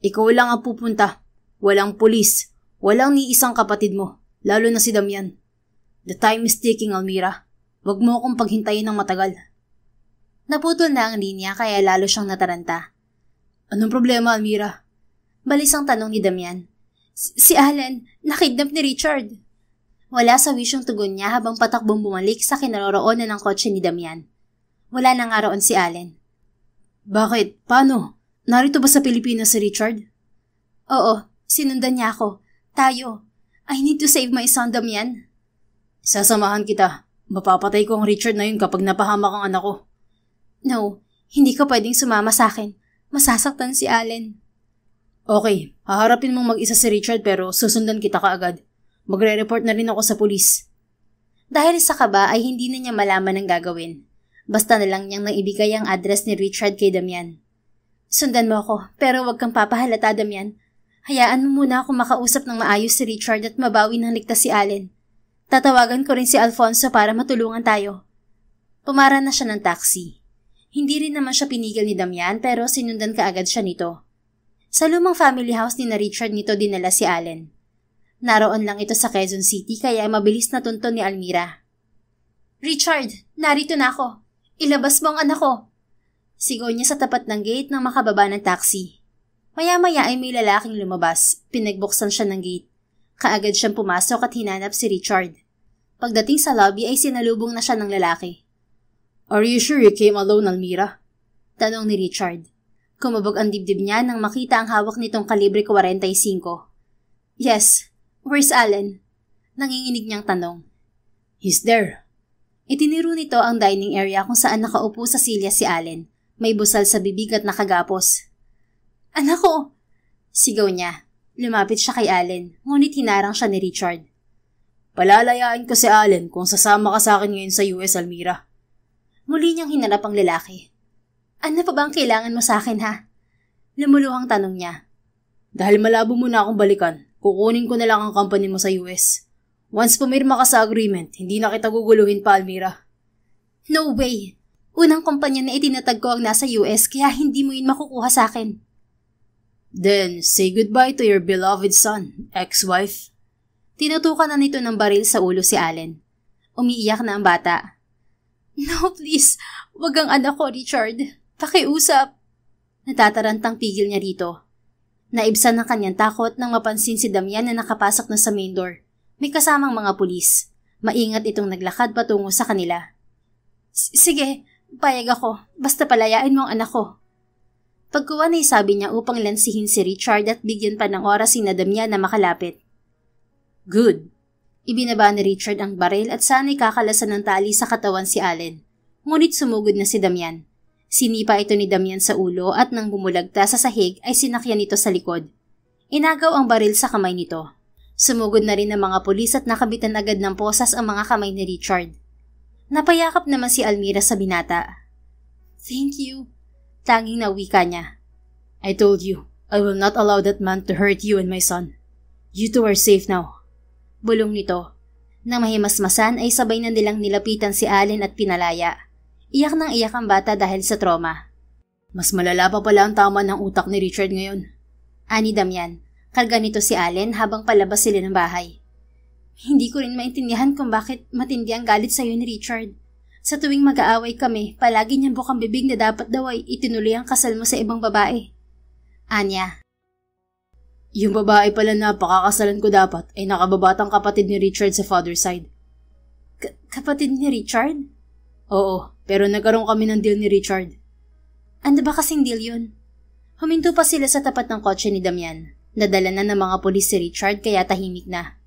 Ikaw lang ang pupunta. Walang pulis. Walang ni isang kapatid mo, lalo na si Damian. The time is ticking, Almira. Huwag mo akong paghintayin ng matagal." Naputol na ang linya kaya lalo siyang nataranta. "Anong problema, Almira?" Balisang tanong ni Damian. Si Allen, nakidnap ni Richard." Wala sa wisyong tugon niya habang patakbong bumalik sa kinaroroonan ng kotse ni Damian. Wala na nga roon si Allen. "Bakit? Paano? Narito ba sa Pilipinas si Richard?" "Oo, sinundan niya ako. Tayo. I need to save my son, Damian." "Sasamahan kita. Mapapatay ko ang Richard na yun kapag napahamak ang anak ko." "No, hindi ka pwedeng sumama sa akin. Masasaktan si Allen." "Okay, haharapin mong mag-isa si Richard pero susundan kita kaagad. Magre-report na rin ako sa pulis." Dahil sa kaba ay hindi na niya malaman ang gagawin. Basta na lang niyang naibigay ang address ni Richard kay Damian. "Sundan mo ako, pero huwag kang papahalata, Damian. Hayaan mo muna ako makausap ng maayos si Richard at mabawi ng ligtas si Allen. Tatawagan ko rin si Alfonso para matulungan tayo." Pumara na siya ng taxi. Hindi rin naman siya pinigil ni Damian pero sinundan kaagad siya nito. Sa lumang family house ni na Richard nito dinala si Allen. Naroon lang ito sa Quezon City kaya mabilis na tunton ni Almira. "Richard, narito na ako. Ilabas mo ang anak ko." Sigaw niya sa tapat ng gate nang makababa ng taxi. Maya-maya ay may lalaking lumabas. Pinagbuksan siya ng gate. Kaagad siyang pumasok at hinanap si Richard. Pagdating sa lobby ay sinalubong na siya ng lalaki. "Are you sure you came alone, Almira?" tanong ni Richard. Kumabog ang dibdib niya nang makita ang hawak nitong kalibre 45. "Yes. Where's Allen?" nanginginig niyang tanong. "He's there." Itiniro nito ang dining area kung saan nakaupo sa silya si Allen. May busal sa bibig at nakagapos. "Anak ko!" sigaw niya. Lumapit siya kay Allen, ngunit hinarang siya ni Richard. "Palalayain ko si Allen kung sasama ka sa akin ngayon sa US, Almira." Muli niyang hinarap ang lalaki. "Ano pa ba ang kailangan mo sa akin, ha?" Lumuluhang tanong niya. "Dahil malabo mo na akong balikan, kukunin ko na lang ang company mo sa US. Once pumirma ka sa agreement, hindi na kita guguluhin pa, Almira." "No way! Unang kumpanya na itinatag ko ang nasa US kaya hindi mo yun makukuha sa akin." "Then, say goodbye to your beloved son, ex-wife." Tinutukan na nito ng baril sa ulo si Allen. Umiiyak na ang bata. "No, please. Wag ang anak ko, Richard. Pakiusap." Natatarantang pigil niya rito. Naibsan ng kanyang takot nang mapansin si Damian na nakapasok na sa main door. May kasamang mga pulis. Maingat itong naglakad patungo sa kanila. Sige, payag ako. Basta palayain mo ang anak ko." Pagkuha na sabi niya upang lansihin si Richard at bigyan pa ng oras si Damian na makalapit. "Good." Ibinaba ni Richard ang baril at sana'y kakalasan ng tali sa katawan si Allen. Ngunit sumugod na si Damian. Sinipa ito ni Damian sa ulo at nang bumulagta sa sahig ay sinakyan ito sa likod. Inagaw ang baril sa kamay nito. Sumugod na rin ng mga pulis at nakabitan agad ng posas ang mga kamay ni Richard. Napayakap naman si Almira sa binata. "Thank you." Tanging nawika niya. "I told you, I will not allow that man to hurt you and my son. You two are safe now." Bulong nito. Nang mahimasmasan ay sabay na nilang nilapitan si Allen at pinalaya. Iyak nang iyak ang bata dahil sa trauma. "Mas malala pa pala ang tama ng utak ni Richard ngayon." Ani Damian, karga nito si Allen habang palabas sila ng bahay. "Hindi ko rin maintindihan kung bakit matindi ang galit sa iyo ni Richard. Sa tuwing mag-aaway kami, palagi niyang bukang bibig na dapat daw ay itinuloy ang kasal mo sa ibang babae." Anya. "Yung babae pala na pakakasalan ko dapat ay nakababatang kapatid ni Richard sa father's side." Kapatid ni Richard? "Oo, pero nagkaroon kami ng deal ni Richard." "Ano ba kasing deal yun?" Huminto pa sila sa tapat ng kotse ni Damian. Nadala na ng mga pulis si Richard kaya tahimik na.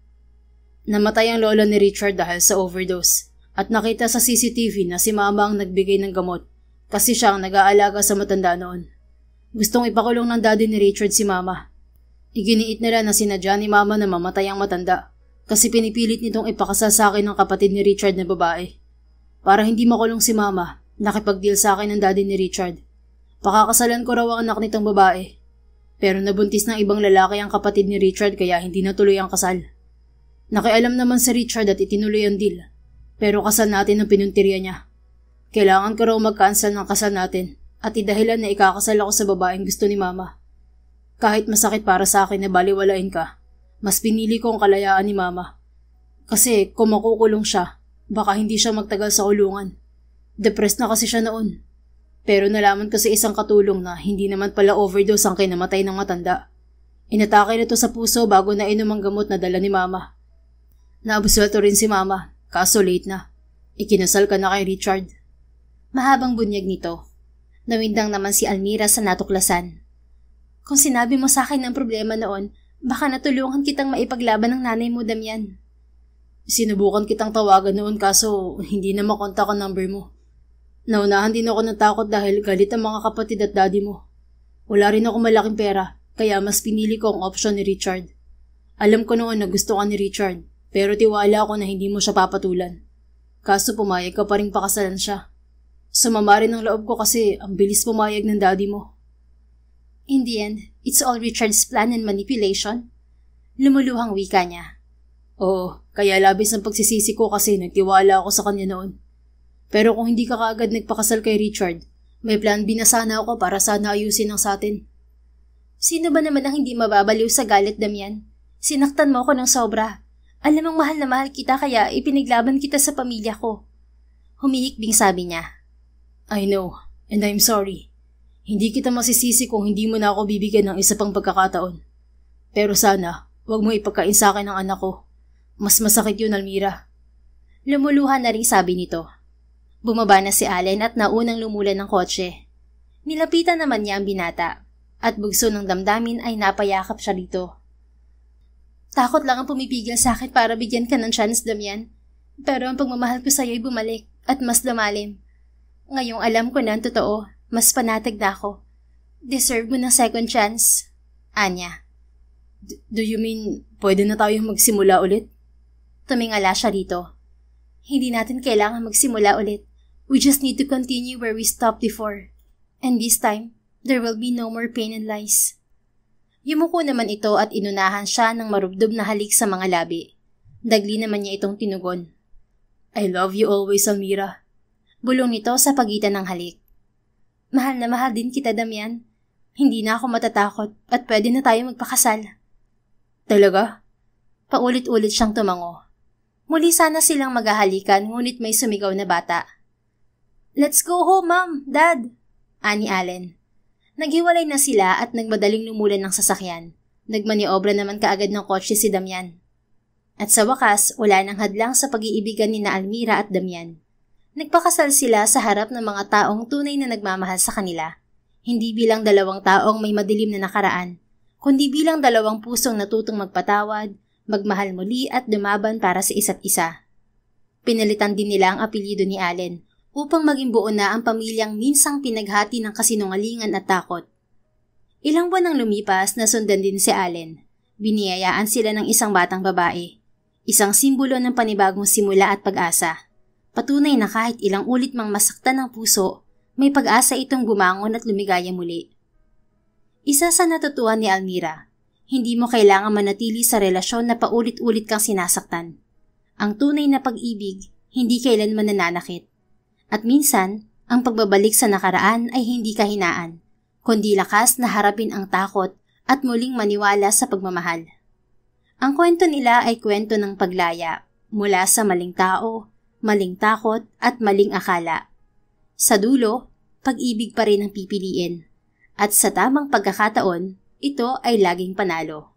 Namatay ang lola ni Richard dahil sa overdose. At nakita sa CCTV na si mama ang nagbigay ng gamot kasi siya ang nag-aalaga sa matanda noon. Gustong ipakulong ng daddy ni Richard si Mama. Iginiit nila na sinadya ni Mama na mamatay ang matanda kasi pinipilit nitong ipakasal sa akin ng kapatid ni Richard na babae. Para hindi makulong si Mama, nakipag-deal sa akin ng daddy ni Richard. Pakakasalan ko raw ang anak nitong babae. Pero nabuntis ng ibang lalaki ang kapatid ni Richard kaya hindi natuloy ang kasal. Nakialam naman si Richard at itinuloy ang deal. Pero kasal natin ang pinuntirya niya. Kailangan ko raw mag-cancel ng kasal natin at idahilan na ikakasal ako sa babaeng gusto ni Mama. Kahit masakit para sa akin na baliwalain ka, mas pinili ko ang kalayaan ni Mama. Kasi kung makukulong siya, baka hindi siya magtagal sa kulungan. Depressed na kasi siya noon. Pero nalaman ko sa isang katulong na hindi naman pala overdose ang kinamatay ng matanda. Inatake nito sa puso bago na inom ang gamot na dala ni Mama. Naabsuelto rin si Mama, kaso late na. Ikinasal ka na kay Richard. Mahabang bunyag nito. Nawindang naman si Almira sa natuklasan. Kung sinabi mo sa akin ang problema noon, baka natulungan kitang maipaglaban ng nanay mo, Damian. Sinubukan kitang tawagan noon kaso hindi na makontak ang number mo. Naunahan din ako ng takot dahil galit ang mga kapatid at daddy mo. Wala rin ako malaking pera, kaya mas pinili ko ang option ni Richard. Alam ko noon na gusto ka ni Richard, pero tiwala ako na hindi mo siya papatulan. Kaso pumayag ka pa rin pakasalan siya. Sumama rin ang loob ko kasi ang bilis pumayag ng daddy mo. In the end, it's all Richard's plan and manipulation. Lumuluhang wika niya. Oo, kaya labis ang pagsisisi ko kasi nagtiwala ako sa kanya noon. Pero kung hindi ka kaagad nagpakasal kay Richard, may plan B na sana ako para sana ayusin ang sa atin. Sino ba naman ang hindi mababaliw sa galit, Damian? Sinaktan mo ako ng sobra. Alam mong mahal na mahal kita kaya ipinaglaban kita sa pamilya ko. Humihikbing sabi niya. I know, and I'm sorry. Hindi kita masisisi kung hindi mo na ako bibigyan ng isa pang pagkakataon. Pero sana, huwag mo ipagkain sa akin ang anak ko. Mas masakit yun, Almira. Lumuluhan na rin sabi nito. Bumaba na si Allen at naunang lumulan ng kotse. Nilapitan naman niya ang binata at bugso ng damdamin ay napayakap siya dito. Takot lang ang pumipigil sa akin para bigyan ka ng chance, Damian. Pero ang pagmamahal ko sa iyo ay bumalik at mas lumalim. Ngayong alam ko na ang totoo, mas panatag na ako. Deserve mo ng second chance. Anya. Do you mean pwede na tayong magsimula ulit? Tumingala siya dito. Hindi natin kailangan magsimula ulit. We just need to continue where we stopped before. And this time, there will be no more pain and lies. Yumuko naman ito at inunahan siya ng marubdob na halik sa mga labi. Dagli naman niya itong tinugon. I love you always, Almira. Bulong nito sa pagitan ng halik. Mahal na mahal din kita, Damian. Hindi na ako matatakot at pwede na tayo magpakasal. Talaga? Paulit-ulit siyang tumango. Muli sana silang maghahalikan ngunit may sumigaw na bata. Let's go home, Mom, Dad, ani Allen. Naghiwalay na sila at nagmadaling lumulan ng sasakyan. Nagmaniobra naman kaagad ng kotse si Damian. At sa wakas, wala nang hadlang sa pag-iibigan ni na Almira at Damian. Nagpakasal sila sa harap ng mga taong tunay na nagmamahal sa kanila. Hindi bilang dalawang taong may madilim na nakaraan, kundi bilang dalawang pusong natutong magpatawad, magmahal muli at dumaban para sa isa't isa. Pinalitan din nila ang apelyido ni Allen upang maging buo na ang pamilyang minsang pinaghati ng kasinungalingan at takot. Ilang buwan nang lumipas na sundan din si Allen. Biniyayaan sila ng isang batang babae. Isang simbolo ng panibagong simula at pag-asa. Patunay na kahit ilang ulit mang masaktan ng puso, may pag-asa itong bumangon at lumigaya muli. Isa sa natutuhan ni Almira, hindi mo kailangan manatili sa relasyon na paulit-ulit kang sinasaktan. Ang tunay na pag-ibig, hindi kailanman nananakit. At minsan, ang pagbabalik sa nakaraan ay hindi kahinaan, kundi lakas na harapin ang takot at muling maniwala sa pagmamahal. Ang kwento nila ay kwento ng paglaya mula sa maling tao, maling takot at maling akala. Sa dulo, pag-ibig pa rin ang pipiliin. At sa tamang pagkakataon, ito ay laging panalo.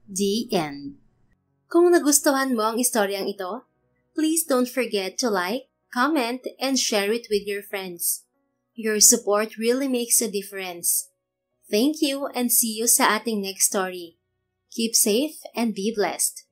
The end. Kung nagustuhan mo ang istoryang ito, please don't forget to like, comment, and share it with your friends. Your support really makes a difference. Thank you and see you sa ating next story. Keep safe and be blessed.